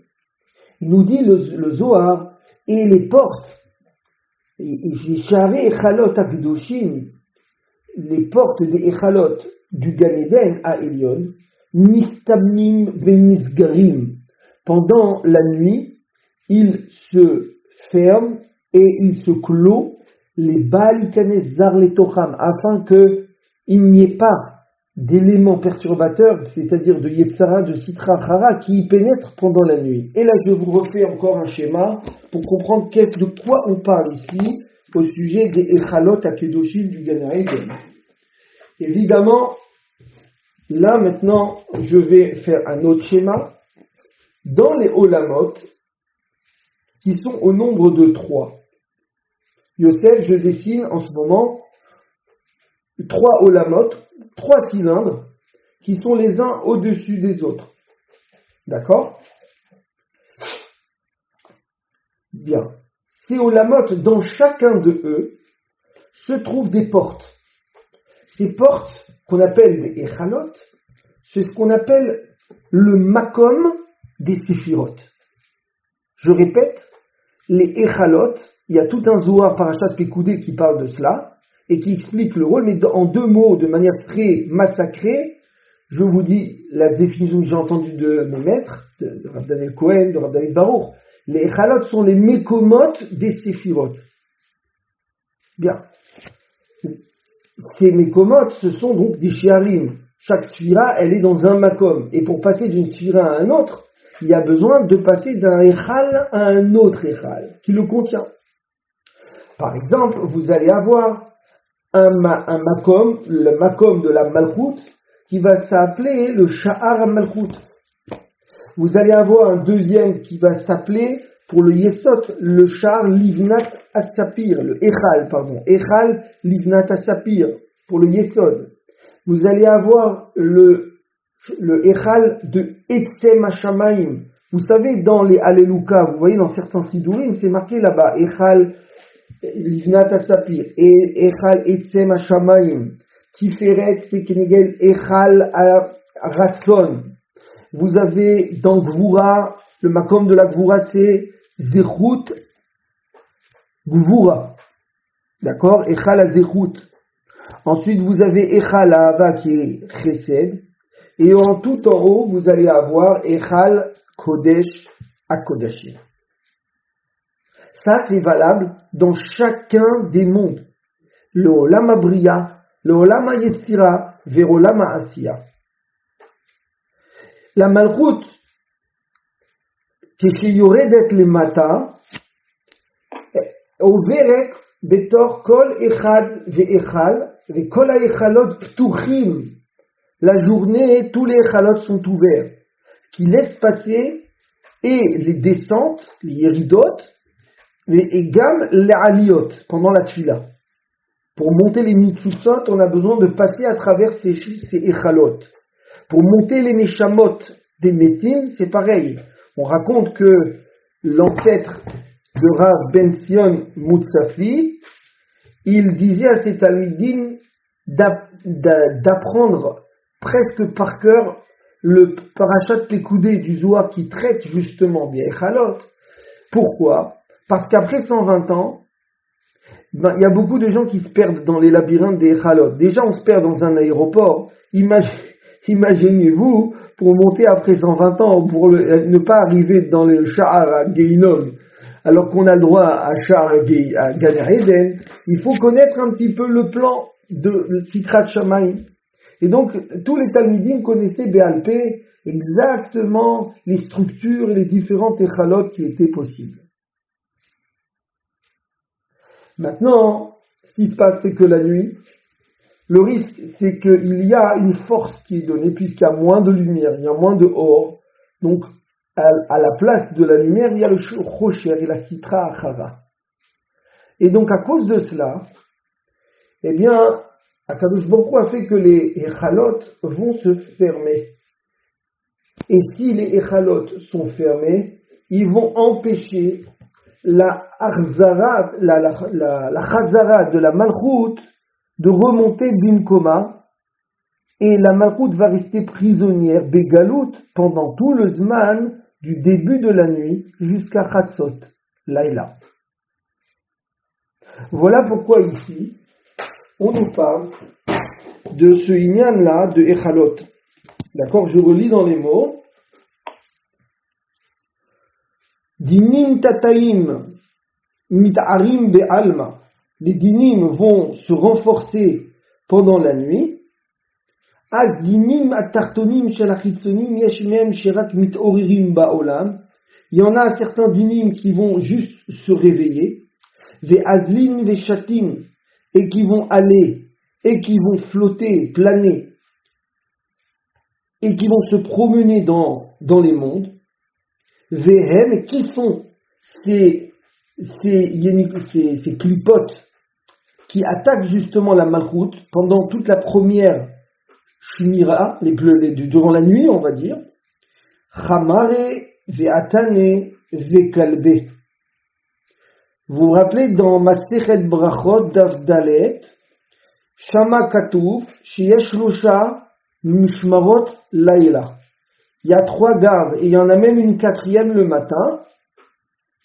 il nous dit le Zohar, et les portes, les Sharei Echalot Akdoshim, les portes des Echalot du Gan Eden à Elion, Nistamim Venisgarim. Pendant la nuit, il se ferme et il se clôt les Baal Ikanes Zar Letocham, afin qu'il n'y ait pas d'éléments perturbateurs, c'est-à-dire de Yetzara, de Sitra Chara, qui y pénètrent pendant la nuit. Et là, je vous refais encore un schéma pour comprendre de quoi on parle ici au sujet des Echalot Akedoshim du Gan Eden. Évidemment, là maintenant, je vais faire un autre schéma. Dans les Olamot, qui sont au nombre de 3. Yosef, je dessine en ce moment 3 Olamot, 3 cylindres, qui sont les uns au-dessus des autres. D'accord? Bien. Ces Olamot, dans chacun de eux, se trouvent des portes. Ces portes, qu'on appelle des Echalot, c'est ce qu'on appelle le Makom des Séphirot. Je répète, les Echalot, il y a tout un Zohar Parashat Pekoudé qui parle de cela, et qui explique le rôle, mais en 2 mots, de manière très massacrée. Je vous dis la définition que j'ai entendue de mes maîtres, de Rav Daniel Cohen, de Rav David Baruch. Les Echalot sont les Mekomot des Séphirot. Bien. Ces Mekomot, ce sont donc des Shiarim. Chaque Sphira, elle est dans un Makom. Et pour passer d'une Sphira à un autre, il y a besoin de passer d'un Echal à un autre Echal, qui le contient. Par exemple, vous allez avoir un makom, le makom de la malchout, qui va s'appeler le sha'ar malchout. Vous allez avoir un deuxième qui va s'appeler, pour le yesot, le sha'ar livnat as-sapir, le echal livnat as-sapir, pour le yesod. Vous allez avoir le echal de etzem hashamayim. Vous savez, dans les Alléluia, vous voyez dans certains sidurim, c'est marqué là-bas, echal livnat as-sapir, et echal etzem hashamayim, tiferet sekenegel echal ratson. Vous avez dans Gvura, le makom de la Gvura, c'est Zechut Gvura. D'accord? Echal à Zechut. Ensuite, vous avez Echal à Ava qui est Chesed. Et tout en haut, vous allez avoir Echal Kodesh à Kodashim. Ça, c'est valable dans chacun des mondes. Le Olam Abriya, le Olam Yetzira, vers Olam Asiya. La Malchut, כשיורדת למטה, עוברת בתוך כל אחד ואחד, וכל ההיכלות פתוחים. La journée, tous les échalotes sont ouverts, qui laissent passer et les descentes, les yéridot, et gam les aliyot, pendant la tfila. Pour monter les mitzutzot, on a besoin de passer à travers ces échalotes. Pour monter les neshamot des métim, c'est pareil. On raconte que l'ancêtre de Rav Ben Zion Moutsafi, il disait à ses talmidim d'apprendre presque par cœur le parashat Pekoudé du Zohar qui traite justement des Echalot. Pourquoi? Parce qu'après 120 ans, il y a beaucoup de gens qui se perdent dans les labyrinthes des Echalot. Déjà, on se perd dans un aéroport. Imaginez-vous, pour monter après 120 ans, pour ne pas arriver dans le Sha'ar à Geinom, alors qu'on a le droit à Sha'ar à Gan Eden, il faut connaître un petit peu le plan de Sikrat Shamayim. Et donc, tous les Talmidim connaissaient Be'al Peh exactement les structures et les différentes Echalot qui étaient possibles. Maintenant, ce qui se passe, c'est que la nuit, le risque, c'est qu'il y a une force qui est donnée, puisqu'il y a moins de lumière, il y a moins de or. Donc, à la place de la lumière, il y a le Chosher et la Sitra Achara. Et donc, à cause de cela, eh bien, Akadosh Baruch Hu a fait que les Echalot vont se fermer. Et si les Echalot sont fermés, ils vont empêcher la Chazara de la Malchut de remonter d'Imkoma, et la Malchut va rester prisonnière, Begalout, pendant tout le Zman, du début de la nuit jusqu'à Chatzot, Laïla. Voilà pourquoi ici, on nous parle de ce Inyan-là de Echalot. D'accord, je relis dans les mots. Dinim tataim mit'arim be'alma. Les dinim vont se renforcer pendant la nuit. Az dinim atartonim shel achitzonim yesh mehem sherak mit'oririm ba'olam. Il y en a certains dinim qui vont juste se réveiller. Ve'azlin ve'shatim. Et qui vont aller, et qui vont flotter, planer, et qui vont se promener dans les mondes. Vehem, qui sont ces clipotes qui attaquent justement la Malchut pendant toute la première Shmira, durant la nuit, on va dire. Chamare ve'atane ve'kalbe. Vous vous rappelez dans Masechet Brachot Daf Dalet, Shama Katuv, Sheyesh Losha Mishmarot Laïla. Il y a 3 gardes et il y en a même une 4e le matin,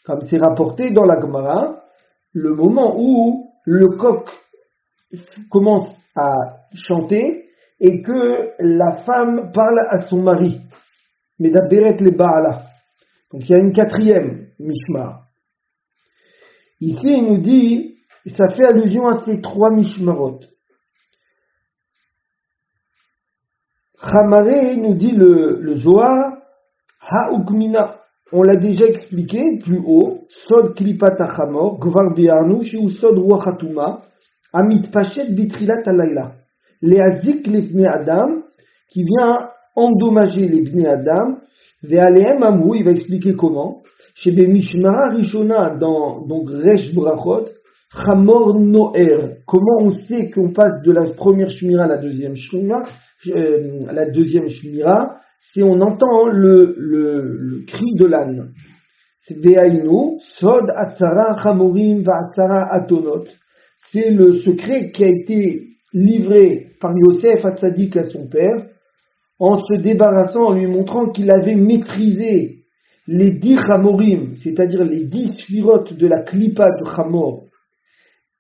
comme c'est rapporté dans la Gemara, le moment où le coq commence à chanter et que la femme parle à son mari. Medaberet le Baala. Donc il y a une 4e Mishmar. Ici, il nous dit, ça fait allusion à ces 3 mishmarot. Chamare nous dit le Zohar, ha'ukmina. on l'a déjà expliqué plus haut, Sod Klipat Achamor, Gvar Biarnu, Shiu Sod Ruach Hatuma, Amit Pachet Bitrilat Alayla. Léazik les Bnei Adam, qui vient endommager les Bnei Adam, Ve'alehem Amrou, il va expliquer comment. Chez Mishmara Rishona, dans donc Resh Brachot, Chamor Noer. Comment on sait qu'on passe de la première Shmira à la deuxième Shmira? C'est on entend le cri de l'âne. C'est Be'ainu, Sod Asara Chamorim Va'asara Atonot. C'est le secret qui a été livré par Yosef Hatzadik à son père, en se débarrassant, en lui montrant qu'il avait maîtrisé les 10 Chamorim, c'est-à-dire les 10 sphirotes de la Klipa de Chamor,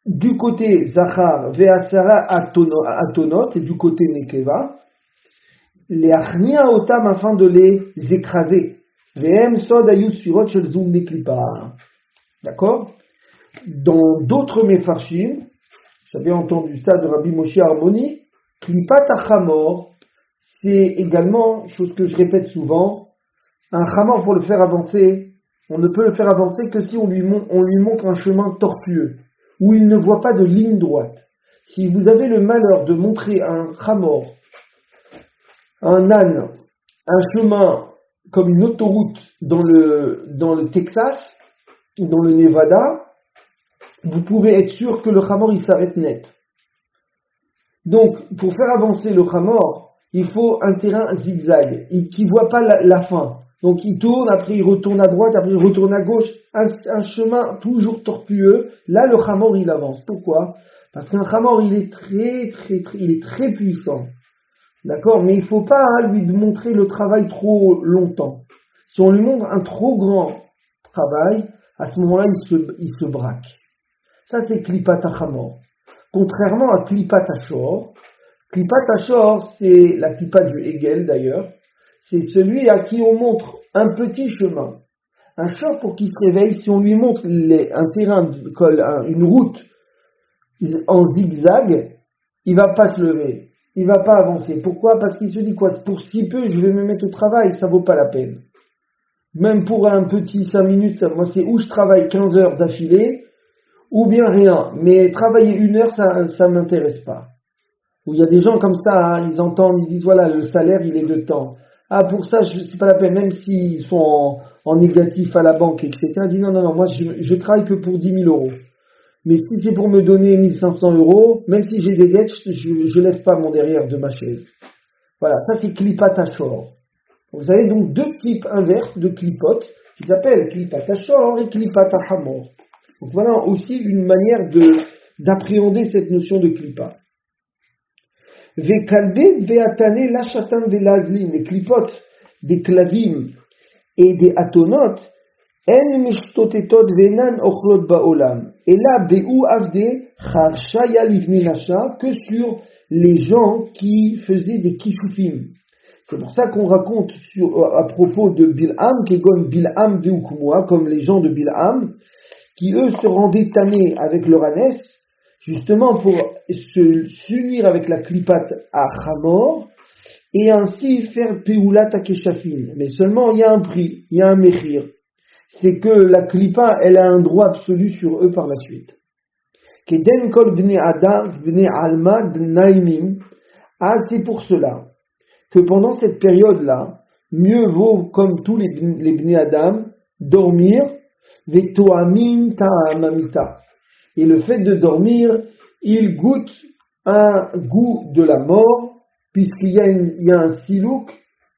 du côté Zachar, Ve'asara Atonot, et du côté Nekeva, les Achnia Otam afin de les écraser. Ve'em Sod Ayut Sphirot Shel Zoum Neklipa. D'accord? Dans d'autres Mefarshim, j'avais entendu ça de Rabbi Moshe Harmoni, Klipat HaChamor, c'est également, chose que je répète souvent, un Chamor pour le faire avancer, on ne peut le faire avancer que si on lui montre un chemin tortueux, où il ne voit pas de ligne droite. Si vous avez le malheur de montrer un Chamor, un âne, un chemin comme une autoroute dans le Texas, ou dans le Nevada, vous pouvez être sûr que le Chamor il s'arrête net. Donc, pour faire avancer le Chamor, il faut un terrain zigzag, qui ne voit pas la fin. Donc il tourne, après il retourne à droite, après il retourne à gauche, un chemin toujours tortueux. Là, le Chamor il avance. Pourquoi? Parce qu'un Chamor il est très puissant. D'accord? Mais il ne faut pas lui montrer le travail trop longtemps. Si on lui montre un trop grand travail, à ce moment-là, il se braque. Ça, c'est Klipat HaChamor. Contrairement à Klipat HaShor, Klipat HaShor, c'est la Klipa du Hegel d'ailleurs, c'est celui à qui on montre un petit chemin. Un shor, pour qu'il se réveille, si on lui montre un terrain, une route en zigzag, il va pas se lever. Il va pas avancer. Pourquoi? Parce qu'il se dit quoi? Pour si peu, je vais me mettre au travail, ça vaut pas la peine. Même pour un petit 5 minutes, moi c'est où je travaille 15 heures d'affilée, ou bien rien. Mais travailler 1 heure, ça m'intéresse pas. Où il y a des gens comme ça, ils entendent, ils disent voilà, le salaire il est de temps. Ah, pour ça, c'est pas la peine, même s'ils sont en négatif à la banque, etc. Ils disent non, moi je travaille que pour 10 000 euros. Mais si c'est pour me donner 1 500 euros, même si j'ai des dettes, je lève pas mon derrière de ma chaise. Voilà, ça c'est Klipat HaShor. Vous avez donc 2 types inverses de klipot, qui s'appellent Klipat HaShor et Klipat HaChamor. Donc voilà aussi une manière d'appréhender cette notion de klipa. Vekalbe ve'atane lachatan ve'lazlin, les klipot des klavim et des atonot, en mishtotetot ve'nan ochlot ba'olam. Et là, be'u avde charshaya livni nasha, que sur les gens qui faisaient des kishufim. C'est pour ça qu'on raconte à propos de Bil'am, kegon Bil'am ve'ukumua, comme les gens de Bil'am, qui eux se rendaient tamés avec leur ânesse, justement pour s'unir avec la klipat à Chamor, et ainsi faire Peulat Akeshafin. Mais seulement il y a un prix, il y a un mechir. C'est que la klipa, elle a un droit absolu sur eux par la suite. Keden kol bnei adam bnei alma naimim. Ah, c'est pour cela que pendant cette période-là, mieux vaut, comme tous les bnei adam, dormir, vetoamin ta'amamita. Et le fait de dormir, il goûte un goût de la mort, puisqu'il y a un silouk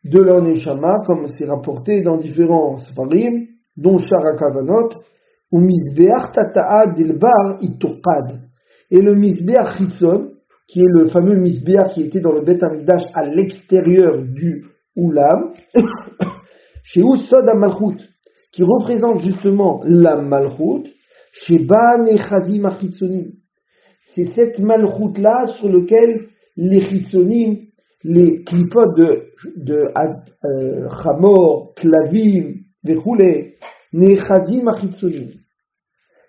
de l'oneshama, comme c'est rapporté dans différents sfarim, dont Sharakavanot, ou Mizbeach Tata'a Dilbar Ittoqad. Et le Mizbeach Chitzon, qui est le fameux Mizbeach qui était dans le Bet Hamikdash à l'extérieur du Oulam, chez Usod HaMalchut, qui représente justement la Malchut, chez Ba Nechazim HaChitzonim. C'est cette Malchut-là sur lequel les Chitzonim, les klipot de Chamor, Klavim, Vechule, Nechazim HaChitzonim.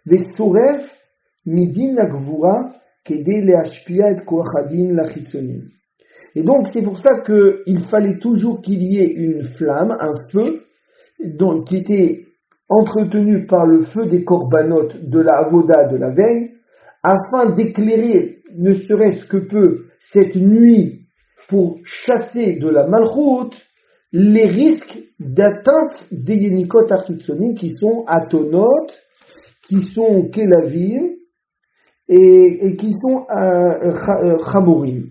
Vesoref midin agvura kedei leashpia et koach hadin lachitzonim. Et donc c'est pour ça qu'il fallait toujours qu'il y ait une flamme, un feu, donc, qui était entretenu par le feu des corbanotes de la avoda de la veille, afin d'éclairer ne serait-ce que peu cette nuit pour chasser de la malchoute les risques d'atteinte des Yenikot Achitsonim qui sont Atonot, qui sont Kelavim et qui sont Chamorim.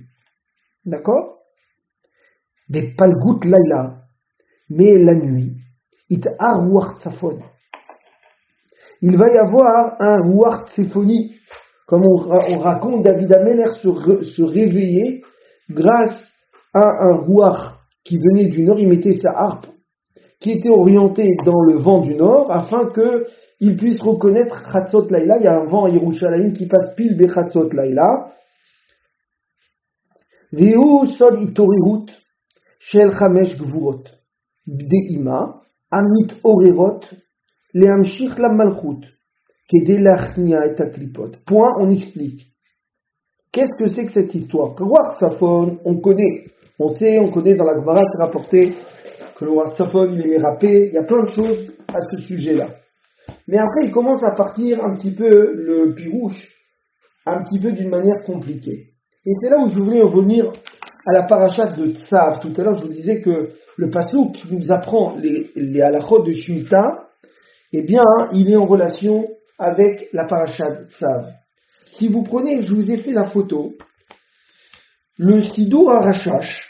D'accord? Des Palgout Laila, mais la nuit, It'ar Ruach Tsafon. Il va y avoir un Ruach Tsefoni, comme on raconte, David Ameler se réveillait grâce à un Ruach qui venait du nord, il mettait sa harpe qui était orientée dans le vent du nord afin qu'il puisse reconnaître Chatzot Laila. Il y a un vent à Yerushalayim qui passe pile be Chatzot Laila. Veu sod itorirut shel chamesh gvurot bdeima amit orerot leamshich la malchut kedei lachnia et aklipot. Point, on explique. Qu'est-ce que c'est que cette histoire? Le Ruach Tsafon, on connaît dans la Gemara, c'est rapporté que le Ruach Tsafon, il est mérapé, il y a plein de choses à ce sujet-là. Mais après, il commence à partir un petit peu le pirouche, un petit peu d'une manière compliquée. Et c'est là où je voulais revenir à la parashat de Tzav. Tout à l'heure, je vous disais que le passouk qui nous apprend les halachot de Shemitah, eh bien, il est en relation avec la parashat de Tzav. Si vous prenez, je vous ai fait la photo, le Sidur HaRashash,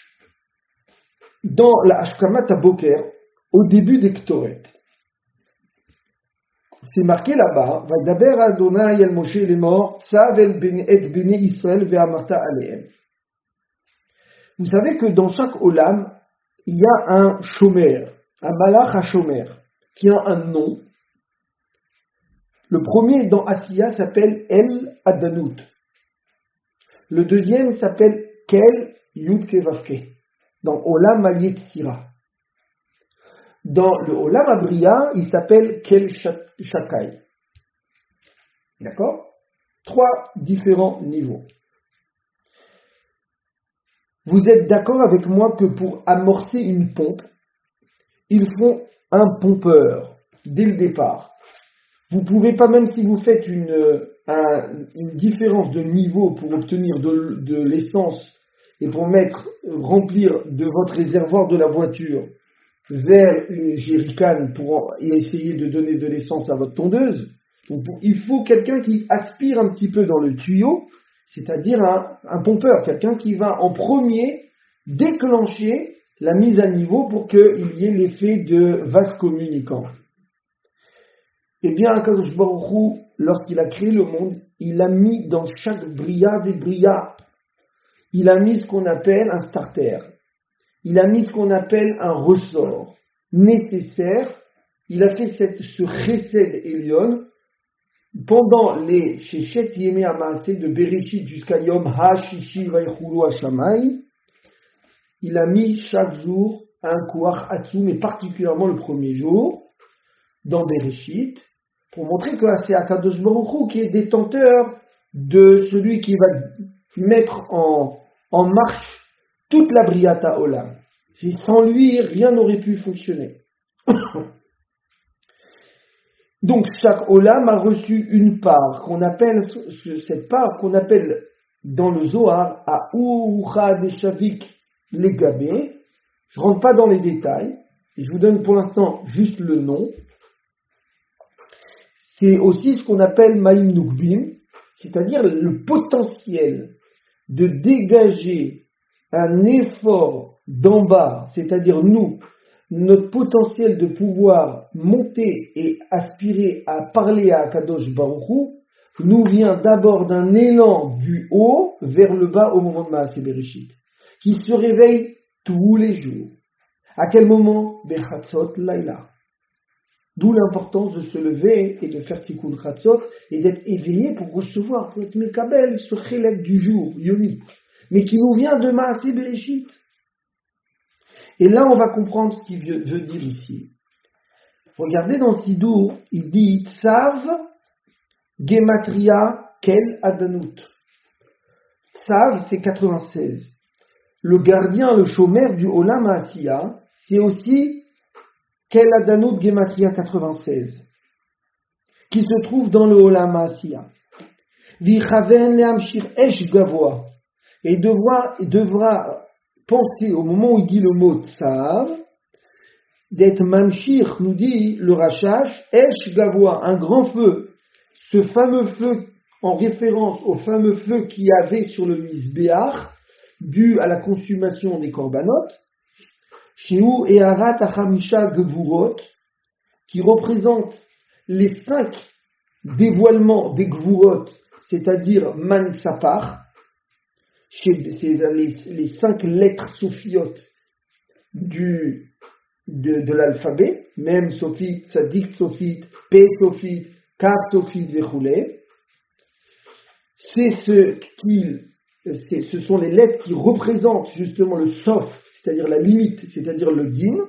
dans la Ashkamat HaBoker, au début des Ktoret. C'est marqué là-bas, Vaydaber Adonai el Moshe lemor, Tzav et bnei Israël ve'amarta alehem. Vous savez que dans chaque olam, il y a un shomer, un malach ha-shomer, qui a un nom. Le premier dans Asiya s'appelle El Adanut. Le deuxième s'appelle Kel Yudke Vavke. Dans Olam HaYetzira. Dans le Olam HaBriya, il s'appelle Kel Shakai. D'accord? 3 différents niveaux. Vous êtes d'accord avec moi que pour amorcer une pompe, il faut un pompeur dès le départ. Vous ne pouvez pas, même si vous faites une différence de niveau pour obtenir de l'essence et pour remplir de votre réservoir de la voiture vers une jerrycan et essayer de donner de l'essence à votre tondeuse. Donc, il faut quelqu'un qui aspire un petit peu dans le tuyau, c'est-à-dire un pompeur, quelqu'un qui va en premier déclencher la mise à niveau pour qu'il y ait l'effet de vase communicant. Eh bien, Akadosh Baruch Hu, lorsqu'il a créé le monde, il a mis dans chaque bria des bria, il a mis ce qu'on appelle un starter, il a mis ce qu'on appelle un ressort nécessaire, il a fait ce chesed Elion pendant les Shechet Yemei HaMaaseh de Bereshit jusqu'à Yom HaShishi Vaychulu HaShamayim, il a mis chaque jour un Kuach Atzum, et particulièrement le premier jour, dans Bereshit, pour montrer que c'est Akadosh Baruch Hu qui est détenteur de celui qui va mettre en marche toute la Briata Olam. Sans lui, rien n'aurait pu fonctionner. Donc chaque Olam a reçu une part, cette part qu'on appelle dans le Zohar à Urucha Deshavik Legabé. Je ne rentre pas dans les détails, je vous donne pour l'instant juste le nom. C'est aussi ce qu'on appelle Maïm Nukbim, c'est-à-dire le potentiel de dégager un effort d'en bas, c'est-à-dire notre potentiel de pouvoir monter et aspirer à parler à Akadosh Baruch Hu, nous vient d'abord d'un élan du haut vers le bas au moment de Maaseh Bereshit, qui se réveille tous les jours. À quel moment? Bechatzot Laila. D'où l'importance de se lever et de faire Tikkun Chatzot et d'être éveillé pour recevoir, pour être Mekabel, ce chélek du jour, Yomi, mais qui nous vient de Maaseh Bereshit. Et là, on va comprendre ce qu'il veut dire ici. Regardez dans le Sidour, il dit Tzav Gematria Kel Adanut. Tzav, c'est 96. Le gardien, le chômeur du Olam Asiya, c'est aussi Kel Adanut Gematria 96, qui se trouve dans le Olam Asiya. Vichaven lehamshir esh gavoa, et devra penser au moment où il dit le mot tsav, d'être mamshir, nous dit le Rashash, esh gavoa, un grand feu, ce fameux feu en référence au fameux feu qu'il y avait sur le Mizbeach, dû à la consommation des korbanot, Shehu Eharat Achamisha Gvurot, qui représente les 5 dévoilements des Gvurot, c'est-à-dire Man Sapar, c'est les 5 lettres sophiotes de l'alphabet, même sophite, tzadik sophite, pe sophite, kaf sophite, vechoulé. Ce sont les lettres qui représentent justement le sof, c'est-à-dire la limite, c'est-à-dire le din,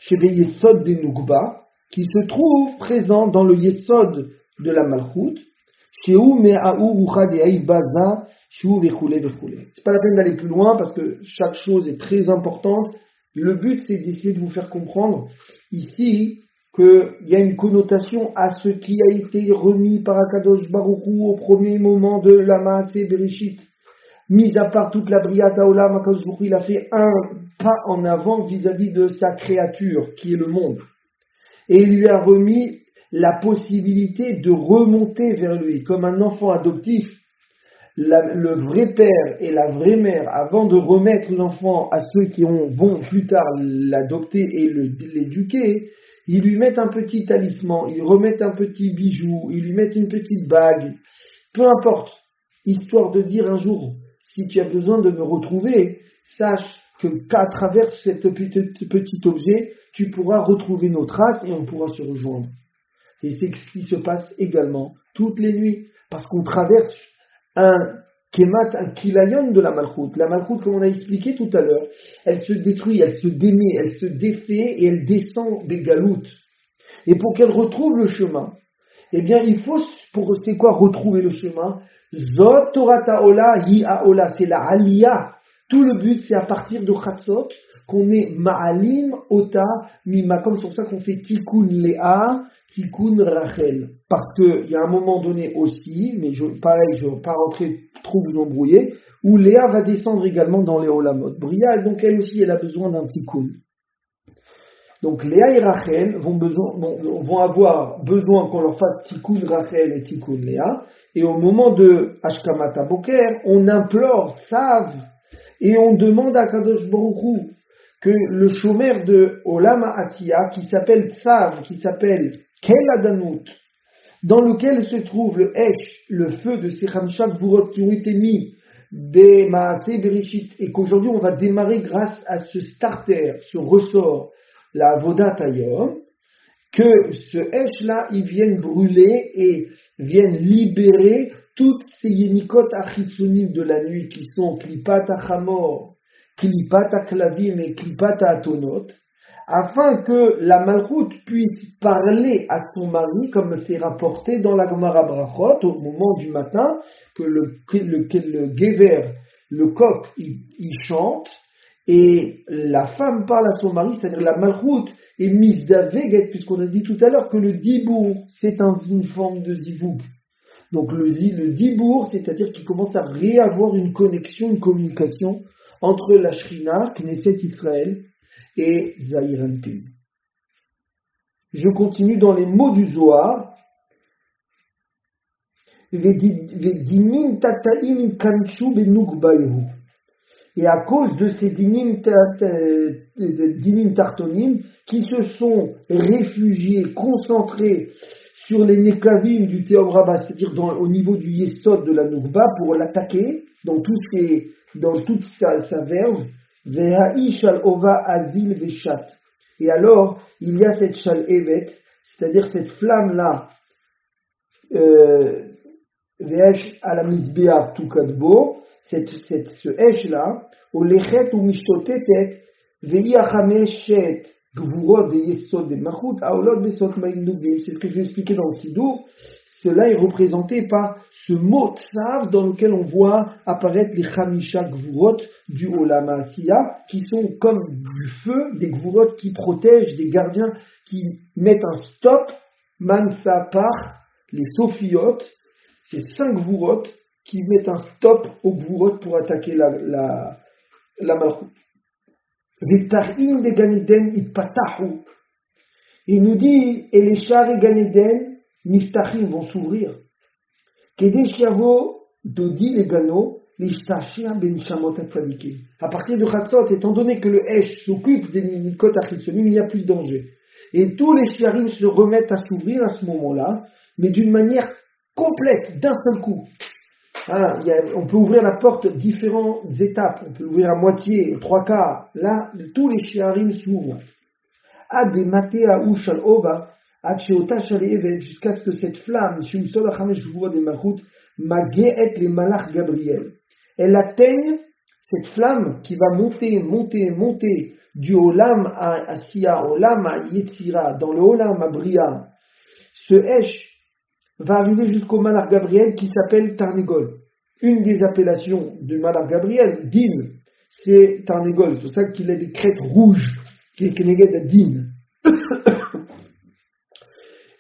chez les yesod des Nukba, qui se trouve présent dans le yesod de la Malchut, chez où me'aou rucha de baza, chez où vechoulé. C'est pas la peine d'aller plus loin parce que chaque chose est très importante. Le but, c'est d'essayer de vous faire comprendre ici qu'il y a une connotation à ce qui a été remis par Akadosh Baruch Hu au premier moment de la Maaseh Bereshit. Mis à part toute la Briat Haolam, Akadosh Baruch Hu, il a fait un pas en avant vis-à-vis de sa créature, qui est le monde. Et il lui a remis la possibilité de remonter vers lui, comme un enfant adoptif. Le vrai père et la vraie mère, avant de remettre l'enfant à ceux qui vont plus tard l'adopter et l'éduquer, ils lui mettent un petit talisman, ils lui remettent un petit bijou, ils lui mettent une petite bague, peu importe, histoire de dire un jour, si tu as besoin de me retrouver, sache qu'à travers ce petit objet, tu pourras retrouver nos traces et on pourra se rejoindre. Et c'est ce qui se passe également toutes les nuits, parce qu'on traverse un kilayon de la Malchut. La Malchut, comme on a expliqué tout à l'heure, elle se détruit, elle se démet, elle se défait et elle descend des galoutes. Et pour qu'elle retrouve le chemin, eh bien, il faut, c'est quoi retrouver le chemin? Zot Torah Ta'ola, Hi Ha'ola, c'est la Aliyah. Tout le but, c'est à partir de Chatzot qu'on est Ma'alim Ota Mima. Comme c'est pour ça qu'on fait Tikkun Léa, Tikkun Rachel. Parce qu'il y a un moment donné aussi, mais je ne vais pas rentrer trop vous embrouiller, où Léa va descendre également dans les Olamot. Bria, donc elle aussi, elle a besoin d'un Tikkun. Donc Léa et Rachel vont avoir besoin qu'on leur fasse Tikkun Rachel et Tikkun Léa. Et au moment de Ashkamat Boker, on implore Tzav et on demande à Kadosh Baruch Hu que le chômeur de Olam Asiya, qui s'appelle Tzav, qui s'appelle Kel Adanut, dans lequel se trouve le Esh, le feu de ces Chamshak Vurot qui ont été mis des Maaseh Bereshit, et qu'aujourd'hui on va démarrer grâce à ce starter, ce ressort, la Avodat Hayom, que ce Esh-là, il vienne brûler et vienne libérer toutes ces Yenikot Achitsonim de la nuit qui sont Klipat Achamor, Klipat Aklavim et Klipat Atonot, afin que la Malchut puisse parler à son mari, comme c'est rapporté dans la Gemara Brachot, au moment du matin, que le Gever, le coq, il chante, et la femme parle à son mari, c'est-à-dire la Malchut est mise d'Aveget, puisqu'on a dit tout à l'heure que le Dibour, c'est une forme de Zivoug. Donc le Dibour, c'est-à-dire qu'il commence à réavoir une connexion, une communication entre la Shrina, Knesset Israël, et Zahir Anpin. Je continue dans les mots du Zohar. Vedinim tataim kanchu benugbayu. Et à cause de ces dinim tartonim qui se sont réfugiés, concentrés sur les nekavim du Théom Rabbah, c'est-à-dire au niveau du yesod de la Nukba, pour l'attaquer dans toute sa verve, Veha'ish al-ova azil veshat. Et alors, il y a cette shal-evet, c'est-à-dire cette flamme-là, Veha'ish al-mizbeach tukadbo, ce Esh-là, au lechet ou mishtotetet, ve'iachameshet gvurot de yesod de machut, aolot besot ma'im nubim. C'est ce que je vais expliquer dans le Sidour. cela est représenté par ce mot tsav dans lequel on voit apparaître les chamisha gvurot du Olam Asiya, qui sont comme du feu, des gvurot qui protègent, des gardiens qui mettent un stop, mansa par les sophiot, ces 5 gvurot qui mettent un stop aux gvurot pour attaquer la malchut. V'tar'im de Ganeden itpatahu. Il nous dit, et les chars Ganeden, Niftachim vont s'ouvrir. Kedei shiavo dodi les gano, l'ishtashia ben shamot atzadikim. À partir de Chatzot, étant donné que le Hesh s'occupe des Nikot Achissonim, il n'y a plus de danger. Et tous les shiarim se remettent à s'ouvrir à ce moment-là, mais d'une manière complète, d'un seul coup. On peut ouvrir la porte différentes étapes, on peut l'ouvrir à moitié, 3/4. Là, tous les shiarim s'ouvrent. Ad de matea ou shal ova, ad sheota shal evet, jusqu'à ce que cette flamme, shemsod achamesh gvurot de malchut, mageet le malach Gabriel. Elle atteigne cette flamme qui va monter du olam à Asiya, olam à Yetzira, dans le olam à Bria. Ce Hesh va arriver jusqu'au malach Gabriel qui s'appelle Tarnegol. Une des appellations du malach Gabriel, Din, c'est Tarnegol. C'est pour ça qu'il a des crêtes rouges, qui est Keneged à Din.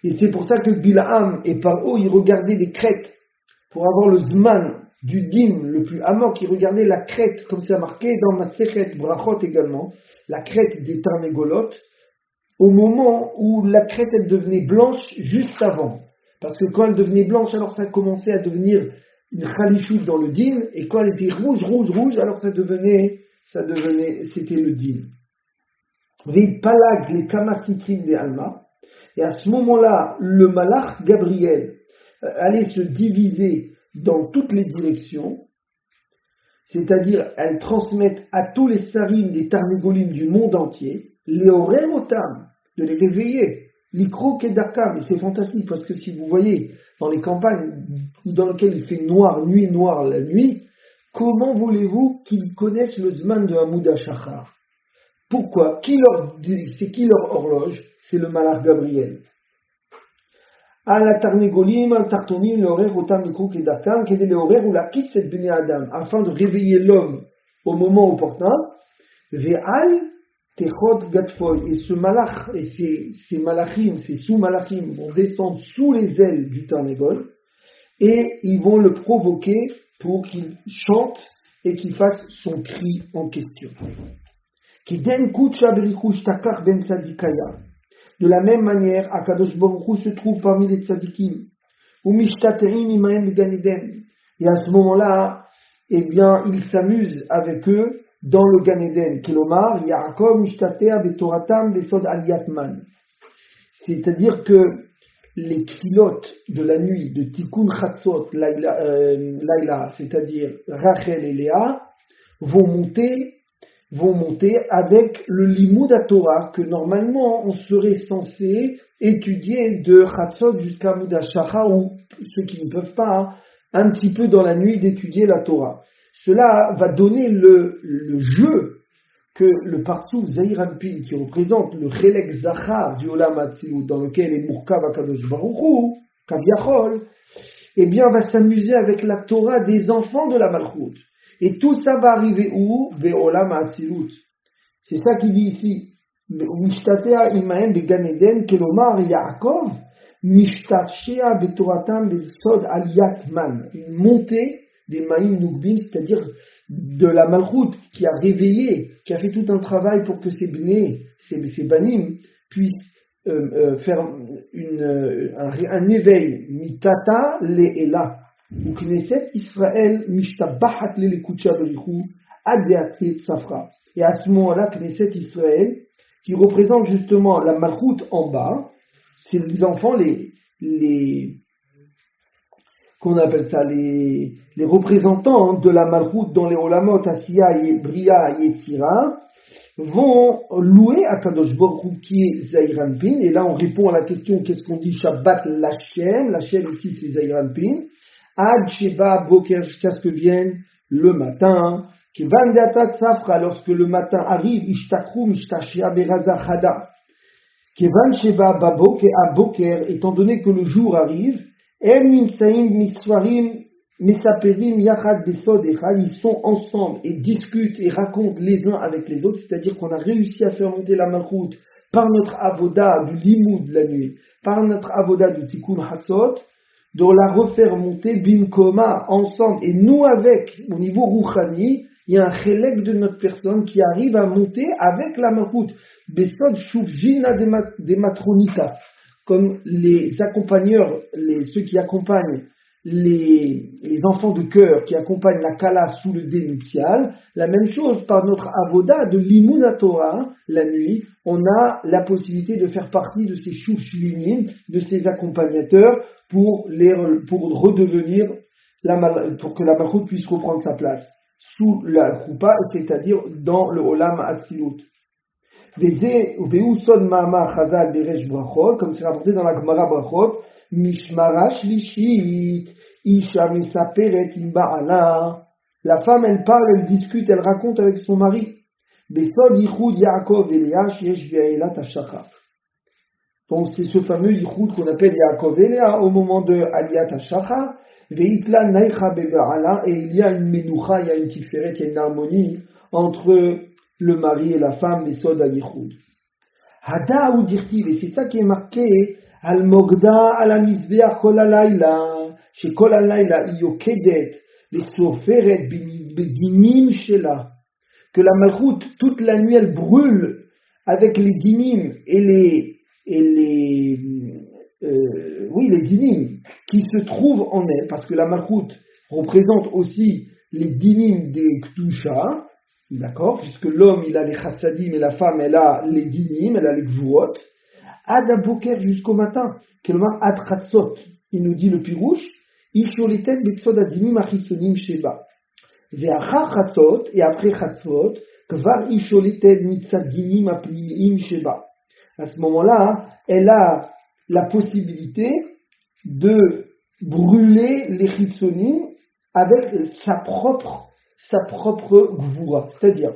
Et c'est pour ça que Bil'am et Paro, ils regardaient des crêtes pour avoir le Zman du Din le plus amok. Ils regardaient la crête, comme c'est marqué dans Masechet Brachot également, la crête des Tarnegolot, au moment où la crête elle devenait blanche juste avant. Parce que quand elle devenait blanche, alors ça commençait à devenir une khalichout dans le din, et quand elle était rouge, alors ça devenait, c'était le din. Veid palag les kamasitrim de alma, et à ce moment-là, le malach Gabriel allait se diviser dans toutes les directions, c'est-à-dire elle transmettre à tous les sarim des tarnégolim du monde entier, les otam, de les réveiller. L'ikro kedakam, et c'est fantastique parce que si vous voyez dans les campagnes dans lesquelles il fait nuit noire la nuit, comment voulez-vous qu'ils connaissent le zman de Hamoud HaShachar? Pourquoi? C'est qui leur horloge? C'est le malach Gabriel. Ala tarnegolim, tartonim, le horaire otam l'ikro kedakam, kedé le horaire ou la quitte cette bene Adam, afin de réveiller l'homme au moment opportun. Ve'al Techot Gatfoy, et ce malach, et ces malachim, ces sous-malachim vont descendre sous les ailes du Tarnegol, et ils vont le provoquer pour qu'il chante et qu'il fasse son cri en question. Kiden Kucha Berichush Takar Ben Tzadikaya. De la même manière, Akadosh Baruch Hu se trouve parmi les tzadikim, ou Mishtateim Imaem Gan Eden. Et à ce moment-là, eh bien, il s'amuse avec eux dans le Gan Eden, Kilomar, Yaakov, Mishtatea, Betoratam, Besod Aliyatman. C'est-à-dire que les pilotes de la nuit, de Tikkun Chatzot, Laila, c'est-à-dire Rachel et Léa, vont monter avec le Limud HaTorah que normalement on serait censé étudier de Chatzot jusqu'à Hamoud HaShachar, ou ceux qui ne peuvent pas, un petit peu dans la nuit d'étudier la Torah. Cela va donner le jeu que le Parsouf Zahir Anpin, qui représente le Chelek Zachar du Olam Hatzilut, dans lequel est Murkav HaKadosh Baruch Hu, Kaviachol, eh bien va s'amuser avec la Torah des enfants de la Malchut. Et tout ça va arriver où? Ve'olam Hatzilut. C'est ça qu'il dit ici. Mishtatea imaem began Eden, kelomar Yaakov, mishtachea betoratam besod aliyat man. Une montée des Maïm Nukbin, c'est-à-dire de la Malchut, qui a réveillé, qui a fait tout un travail pour que ces Bnei, ces Banim, puissent faire un éveil, mitata le'ela, ou Knesset Israël, mishtabahat le'lekucha berichu, adeatet safra. Et à ce moment-là, Knesset Israël, qui représente justement la Malchut en bas, c'est les enfants, qu'on appelle ça, les représentants de la Malchut dans les Olamot, Asiya, Bria, Yetzira, vont louer Akadosh Baruch Hu qui est Zahir Anpin. Et là, on répond à la question, qu'est-ce qu'on dit Shabbat Lachem? Lachem ici, c'est Zahir Anpin. Ad Sheba Boker, jusqu'à ce que vienne le matin. Kevan Deatat Safra, lorsque le matin arrive, Ishtakru Mishtashia Beraza Chada. Kevan Sheba Baboker, étant donné que le jour arrive, ils sont ensemble et discutent et racontent les uns avec les autres, c'est-à-dire qu'on a réussi à faire monter la malchoute par notre avoda du limoud de la nuit, par notre avoda du tikkun hatzot, de la refaire monter bimkoma ensemble. Et nous avec, au niveau rouchani, il y a un chélek de notre personne qui arrive à monter avec la malchoute. Besod shuvjina des matronika, comme les accompagneurs, ceux qui accompagnent les enfants de cœur, qui accompagnent la kala sous le dé nuptial, la même chose par notre avoda de l'imuna Torah, la nuit, on a la possibilité de faire partie de ces shuvshvinim, de ces accompagnateurs, pour redevenir, pour que la malchoute puisse reprendre sa place sous la choupa, c'est-à-dire dans le olam atzilut. Comme c'est rapporté dans la Gemara Brachot, Mishmara Shlishit, Isha Misaperet Imba'ala. La femme, elle parle, elle discute, elle raconte avec son mari. Besod Yichud Yaakov et Léa, Sheyesh Ve'elat HaShachar. Donc c'est ce fameux Yichud qu'on appelle Yaakov et Léa au moment de Aliyat HaShachar. Ve'itla Naicha Be'ala, et il y a une menoucha, il y a une tiferet, il y a une harmonie entre le mari et la femme, les soda yichud. Hada ou dirtiv, et c'est ça qui est marqué, al mogda al amizbeach kol halayla, chez kol halayla yokedet, les soferet bedinim shela, que la malchoute toute la nuit elle brûle avec les dinim et les dinim qui se trouvent en elle, parce que la malchoute représente aussi les dinim des ktusha. D'accord, puisque l'homme il a les chassadim et la femme elle a les dinim, elle a les gvurot, ad aboker jusqu'au matin, kelmar ad chatzot, il nous dit le pirouche, isholitet betsod adinim achisonim sheba, ve'achar chatzot, et après chatzot, kvar isholitet mitzadinim apnimim sheba. À ce moment-là, elle a la possibilité de brûler les chitsonim avec sa propre gvura. C'est-à-dire,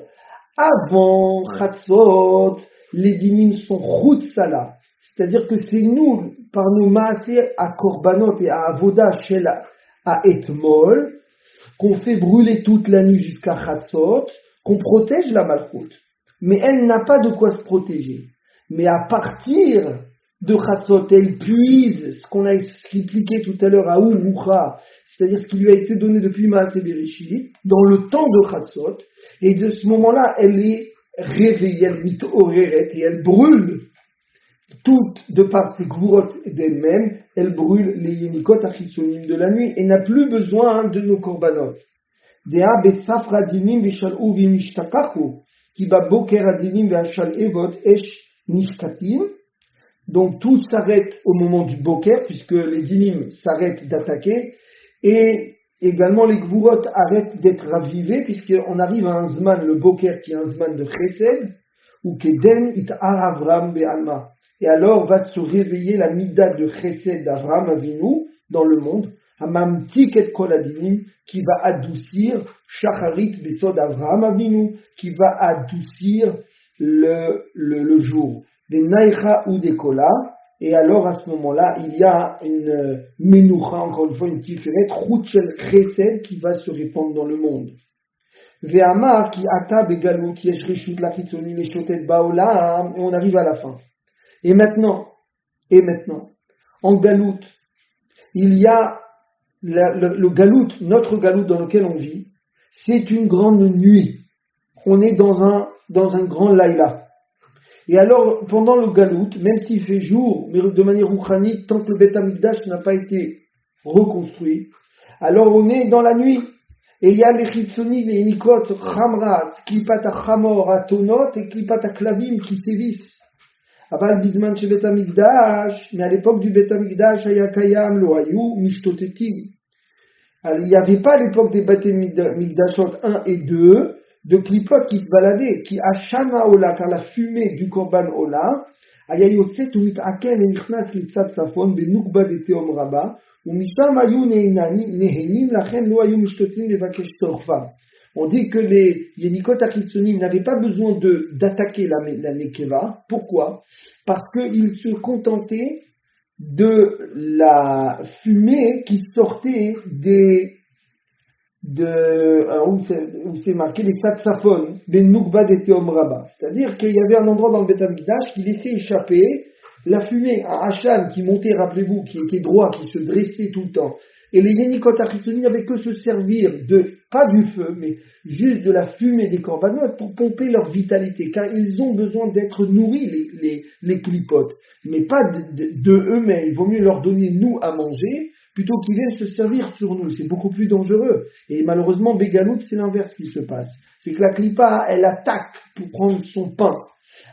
avant Chatzot, les dinim sont chutzala. C'est-à-dire que c'est nous, par nos maaseh à korbanot et à avoda shela à etmol, qu'on fait brûler toute la nuit jusqu'à Chatzot, qu'on protège la malchoute. Mais elle n'a pas de quoi se protéger. Mais à partir de Chatzot, elle puise ce qu'on a expliqué tout à l'heure à Urucha, c'est-à-dire ce qui lui a été donné depuis Maaseh Bereshit, dans le temps de Chatzot, et de ce moment-là, elle est réveillée, elle mit'oreret, et elle brûle, toute de par ses gvurot d'elle-même, elle brûle les yenikot achitsonim de la nuit, et n'a plus besoin de nos korbanot. Dea besafra dinim v'shal'u v'mishtakachu, ki ba boker adinim v'ashal evot esh nishkatim. Donc tout s'arrête au moment du boker, puisque les dinim s'arrêtent d'attaquer, et également les gvurot arrêtent d'être ravivés, puisqu'on arrive à un zman, le boker, qui est un zman de chesed, ou keden it Avram be'alma. Et alors va se réveiller la mida de chesed d'Avram Avinu dans le monde, hamamtik et kol adinim, qui va adoucir shacharit besod Avram Avinu, qui va adoucir le jour. Des naïcha ou des kola, et alors à ce moment-là, il y a une menoucha, encore une fois une tiferet, chutchel chesed, qui va se répandre dans le monde. Ve'amar ki ata begalut yesh reshut lachitzonim leshotet ba'olam, et on arrive à la fin. Et maintenant, en galout, il y a le galout, notre galout dans lequel on vit, c'est une grande nuit. On est dans un grand laïla. Et alors, pendant le galout, même s'il fait jour, mais de manière rouchanite, tant que le Beth Amikdash n'a pas été reconstruit, alors on est dans la nuit. Et il y a les chitsoni, les nikot, chamras, klipat achamor, atonot, et klipat aklavim qui sévissent. Aval bizman chez Beth Amikdash, mais à l'époque du Beth Amikdash, ayakayam, loayu, mishtotetim. Alors, il n'y avait pas à l'époque des Beth Amikdashot 1 et 2, de klipot qui se baladaient, qui ashana ola, car la fumée du korban ola, ayayotzet ou mitaken et nichnas litzat safon, benukba de teom rabba, ou misham ayu nehenim lachen lo ayu mishtotim levakesh torfa. On dit que les yenikot achitsonim n'avaient pas besoin d'attaquer la nekeva. Pourquoi? Parce qu'ils se contentaient de la fumée qui sortait où c'est marqué les satsaphones, les Nukba des Théom Rabba. C'est-à-dire qu'il y avait un endroit dans le Beth Amikdash qui laissait échapper la fumée, un Hachan qui montait, rappelez-vous, qui était droit, qui se dressait tout le temps. Et les Yénikot Achisoni n'avaient que se servir pas du feu, mais juste de la fumée des corbanotes pour pomper leur vitalité, car ils ont besoin d'être nourris, les clipotes, mais pas de eux-mêmes. Il vaut mieux leur donner nous à manger, plutôt qu'ils viennent se servir sur nous. C'est beaucoup plus dangereux. Et malheureusement, Bégalout, c'est l'inverse qui se passe. C'est que la clipa, elle attaque pour prendre son pain.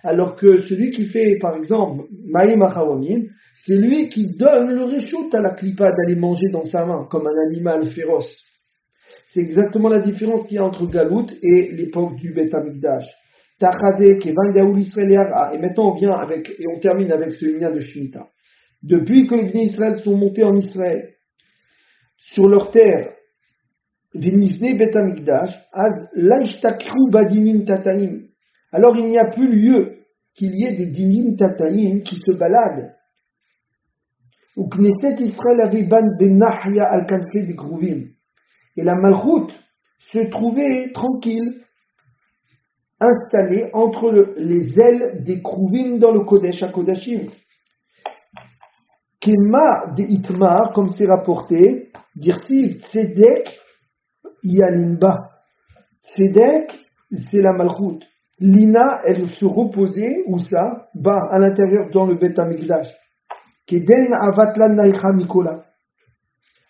Alors que celui qui fait, par exemple, Maïm Acharonim, c'est lui qui donne le réchoute à la clipa d'aller manger dans sa main, comme un animal féroce. C'est exactement la différence qu'il y a entre Galout et l'époque du Beth Amikdash. Tachazek et Vangaoul Israël et maintenant on termine avec ce lien de Shemitah. Depuis que les Bnei Israël sont montés en Israël, sur leur terre, Vinifne Beth Amikdash, Az Laishtakru Badinim Tataim. Alors il n'y a plus lieu qu'il y ait des dinim Tataim qui se baladent. Ou Knesset Israël avait ban benahya al-kanfe des Grouvim. Et la Malchut se trouvait tranquille, installée entre les ailes des Grouvim dans le Kodesh à Kodashim. Kema de Itmar, comme c'est rapporté, dirtiv Tzedek Yalimba. Tzedek, c'est la Malchut. Lina, elle se reposait, où ça? Bas, à l'intérieur, dans le Beth Amikdash. Keden avatlan naïcha mikola.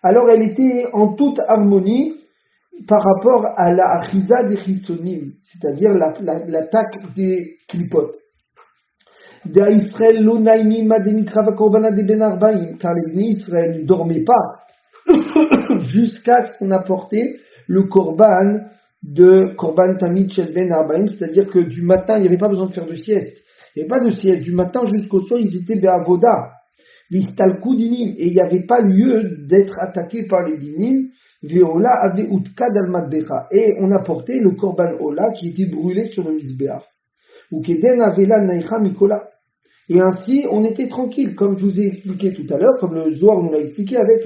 Alors elle était en toute harmonie par rapport à la achiza des chisonim, c'est-à-dire l'attaque des clipotes. De Israël lo naïmim ademikra vakorbana de ben arbaim, car les Bnei Israël ne dormaient pas jusqu'à ce qu'on apportait le korban de korban tamid shel ben arbaim, c'est-à-dire que du matin il n'y avait pas besoin de faire de sieste. Il n'y avait pas de sieste, du matin jusqu'au soir ils étaient be'avoda. L'istalku dinim, et il n'y avait pas lieu d'être attaqué par les dinim. Veola avait utkad al madbecha, et on apportait le korban ola qui était brûlé sur le misbéach. Ou keden avela naïcha mikola. Et ainsi on était tranquille, comme je vous ai expliqué tout à l'heure, comme le Zohar nous l'a expliqué, avec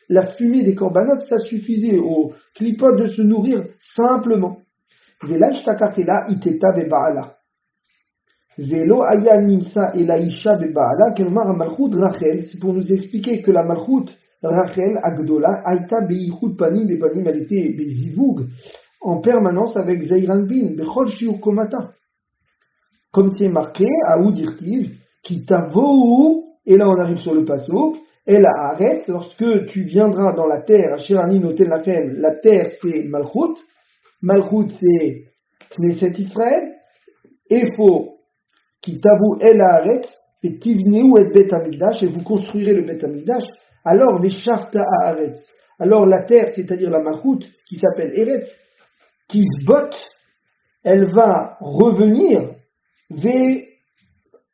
la fumée des corbanotes, ça suffisait aux clipotes de se nourrir simplement. Vela ishtakatela iteta bebaala. Velo aya nimsa et la isha bebaala, kelmar malchut Rachel, c'est pour nous expliquer que la malchut Rachel Agdola aita beichut panim bepanim, elle était bezivug en permanence avec Zairan bin bechol shiur komata, comme c'est marqué à Oudirtiv qui tavou, et là on arrive sur le pasuk, et la arrête lorsque tu viendras dans la terre, Ashirani notel lachem, la terre c'est malchut c'est Knesset Israël, et faut qui t'avoue el haaretz et tivneu et bet hamikdash, et vous construirez le bet hamikdash. Alors les shavta haaretz, alors la terre, c'est-à-dire la malchut qui s'appelle Eretz, qui vote, elle va revenir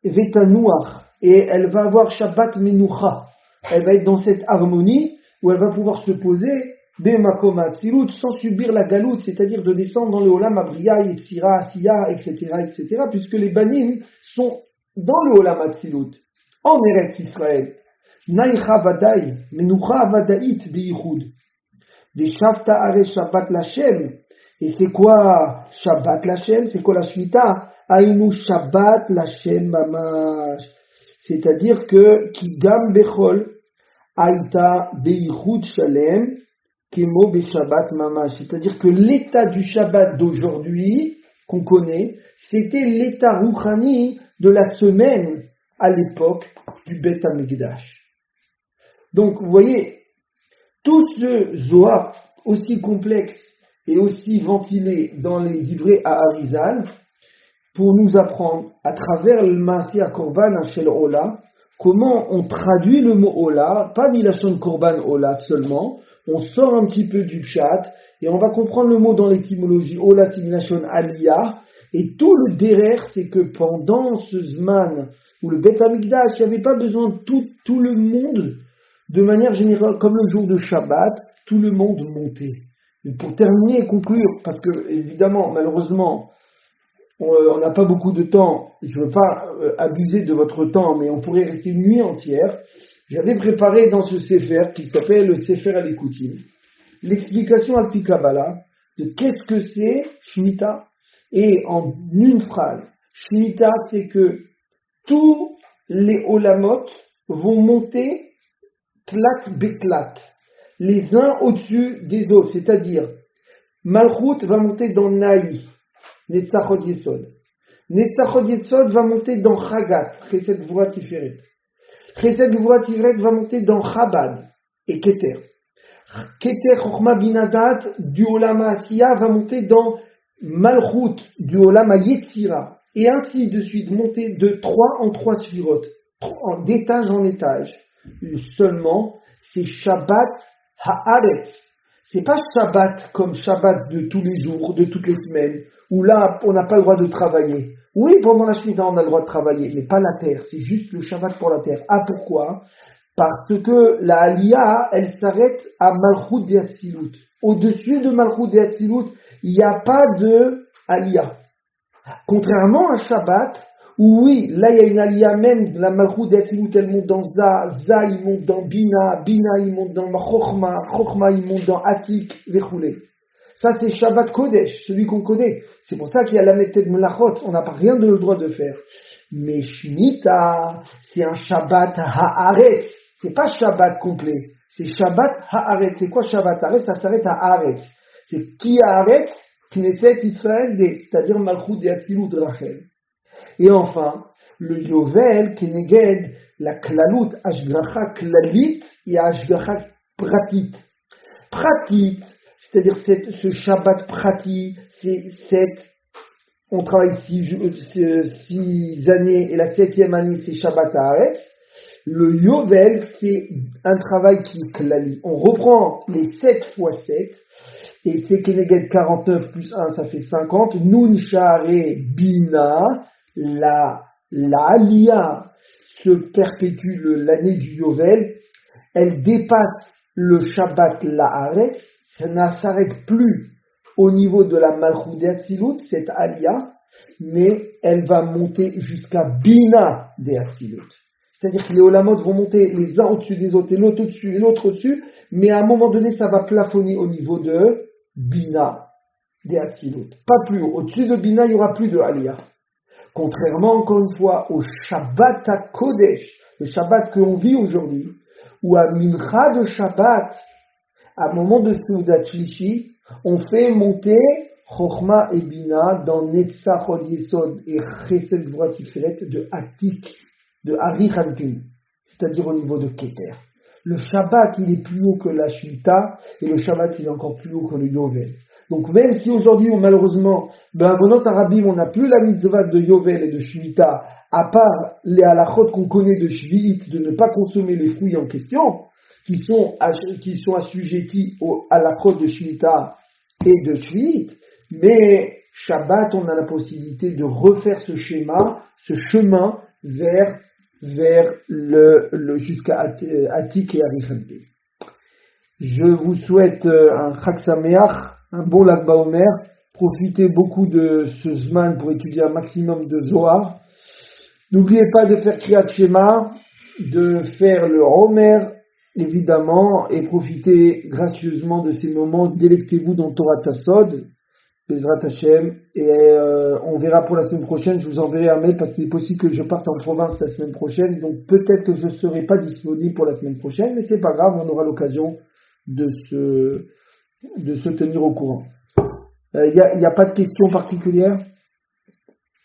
vetanuach, et elle va avoir Shabbat menucha. Elle va être dans cette harmonie où elle va pouvoir se poser bemakom hatzilut sans subir la galoute, c'est-à-dire de descendre dans le olam abriya, yetzira, asiya, etc., puisque les banim sont dans le olam hatzilut, en Eretz Israël. Naïcha vadaï, menucha vadaït biyichud. Des shavta are Shabbat Lashem. Et c'est quoi Shabbat Lashem? C'est quoi la Shemitah? Aïnu Shabbat Lashem mamash. C'est-à-dire que ki gam bechol aïta biyichud shalem Kemo be Shabbat mamash. C'est-à-dire que l'état du Shabbat d'aujourd'hui, qu'on connaît, c'était l'état rouchani de la semaine à l'époque du Beth Amikdash. Donc, vous voyez, tout ce Zohar aussi complexe et aussi ventilé dans les livrets à Arizal, pour nous apprendre, à travers le Maaseh Korban Shel Ola, comment on traduit le mot Ola, pas Milashon Korban Ola seulement, on sort un petit peu du chat et on va comprendre le mot dans l'étymologie. Ola c'est Milashon Aliyah, et tout le derrière, c'est que pendant ce Zman où le Beth Amikdash, il n'y avait pas besoin de tout le monde, de manière générale, comme le jour de Shabbat, tout le monde montait. Et pour terminer et conclure, parce que évidemment, malheureusement, on n'a pas beaucoup de temps, je ne veux pas abuser de votre temps, mais on pourrait rester une nuit entière. J'avais préparé dans ce Sefer, qui s'appelle le Sefer Alikutim, l'explication al pi Kabbalah de qu'est-ce que c'est Shemitah. Et en une phrase, Shemitah, c'est que tous les olamot vont monter tlat betlat, les uns au-dessus des autres, c'est-à-dire Malchut va monter dans Naï, Netzachot Yesod. Netzachot Yesod va monter dans Chagat, Chesed Gvura Tiferet. Chesed Gvura Tiferet va monter dans Chabad et Keter. Keter Chochma Binadat du Olama Asiya va monter dans Malchut du Olama Yetzira. Et ainsi de suite, monter de 3 en 3 sphirotes, d'étage en étage. Seulement, c'est Shabbat Haaretz. C'est pas Shabbat comme Shabbat de tous les jours, de toutes les semaines, où là, on n'a pas le droit de travailler. Oui, pendant la Shemitah, on a le droit de travailler, mais pas la terre. C'est juste le Shabbat pour la terre. Ah, pourquoi? Parce que la Aliyah, elle s'arrête à Malchut de Hatzilut. Au-dessus de Malchut de Hatzilut, il n'y a pas de Aliyah. Contrairement à Shabbat, où oui, là il y a une aliyah même, la Malchut d'Hatzilut, elle monte dans Za il monte dans Bina il monte dans Chochma il monte dans Atik, Vechoulé. Ça c'est Shabbat Kodesh, celui qu'on connaît. C'est pour ça qu'il y a la Meted Melachot, on n'a pas rien de le droit de faire. Mais Shemitah, c'est un Shabbat Haaretz, c'est pas Shabbat complet, c'est Shabbat Haaretz. C'est quoi Shabbat Haaretz? Ça s'arrête à Haaretz. C'est qui Haaretz? Knesset Israël, c'est-à-dire Malchut de Hatzilut Rachel. Et enfin, le Yovel, Keneged, la Klalut, Ashgacha Klalit et Ashgacha Pratit. Pratit, c'est-à-dire ce Shabbat Prati, on travaille 6 années et la 7e année c'est Shabbat Haaretz. Le Yovel, c'est un travail qui est Klali. On reprend les 7 fois 7. Et c'est Keneged 49 plus 1, ça fait 50. Nun Share Bina, la Aliyah se perpétue l'année du Yovel. Elle dépasse le Shabbat La'aretz. Ça ne s'arrête plus au niveau de la Malchut de Hatzilut, cette Aliyah, mais elle va monter jusqu'à Bina de Hatzilut. C'est-à-dire que les Olamot vont monter les uns au-dessus des autres et l'autre au-dessus et l'autre au-dessus, mais à un moment donné, ça va plafonner au niveau de Bina des Hatzilut. Pas plus haut. Au-dessus de Bina, il n'y aura plus de Aliyah. Contrairement, encore une fois, au Shabbat HaKodesh, le Shabbat que l'on vit aujourd'hui, ou à Mincha de Shabbat, à un moment de Seudat Shlishi, on fait monter Chochma et Bina dans Netzachot Yesod et Chesed Gvura Tiferet de Atik, de Ari Hankin, c'est-à-dire au niveau de Keter. Le Shabbat, il est plus haut que la Shemitah, et le Shabbat, il est encore plus haut que le Yovel. Donc même si aujourd'hui, malheureusement, Benot Arabim, on n'a plus la mitzvah de Yovel et de Shemitah, à part les halachot qu'on connaît de Shvi'it, de ne pas consommer les fruits en question, qui sont assujettis aux halachot de Shemitah et de Shvi'it, mais Shabbat, on a la possibilité de refaire ce schéma, ce chemin vers jusqu'à Atik et Arichanté. Je vous souhaite un Chag Sameach, un bon Lag Baomer. Profitez beaucoup de ce Zman pour étudier un maximum de Zohar. N'oubliez pas de faire Kriyat Shema, de faire le Homer, évidemment, et profitez gracieusement de ces moments. Délectez-vous dans Torah Tassod, Bezrat Hashem, et on verra pour la semaine prochaine. Je vous enverrai un mail parce qu'il est possible que je parte en province la semaine prochaine, donc peut-être que je ne serai pas disponible pour la semaine prochaine, mais c'est pas grave, on aura l'occasion de se tenir au courant. Il n'y a pas de questions particulières?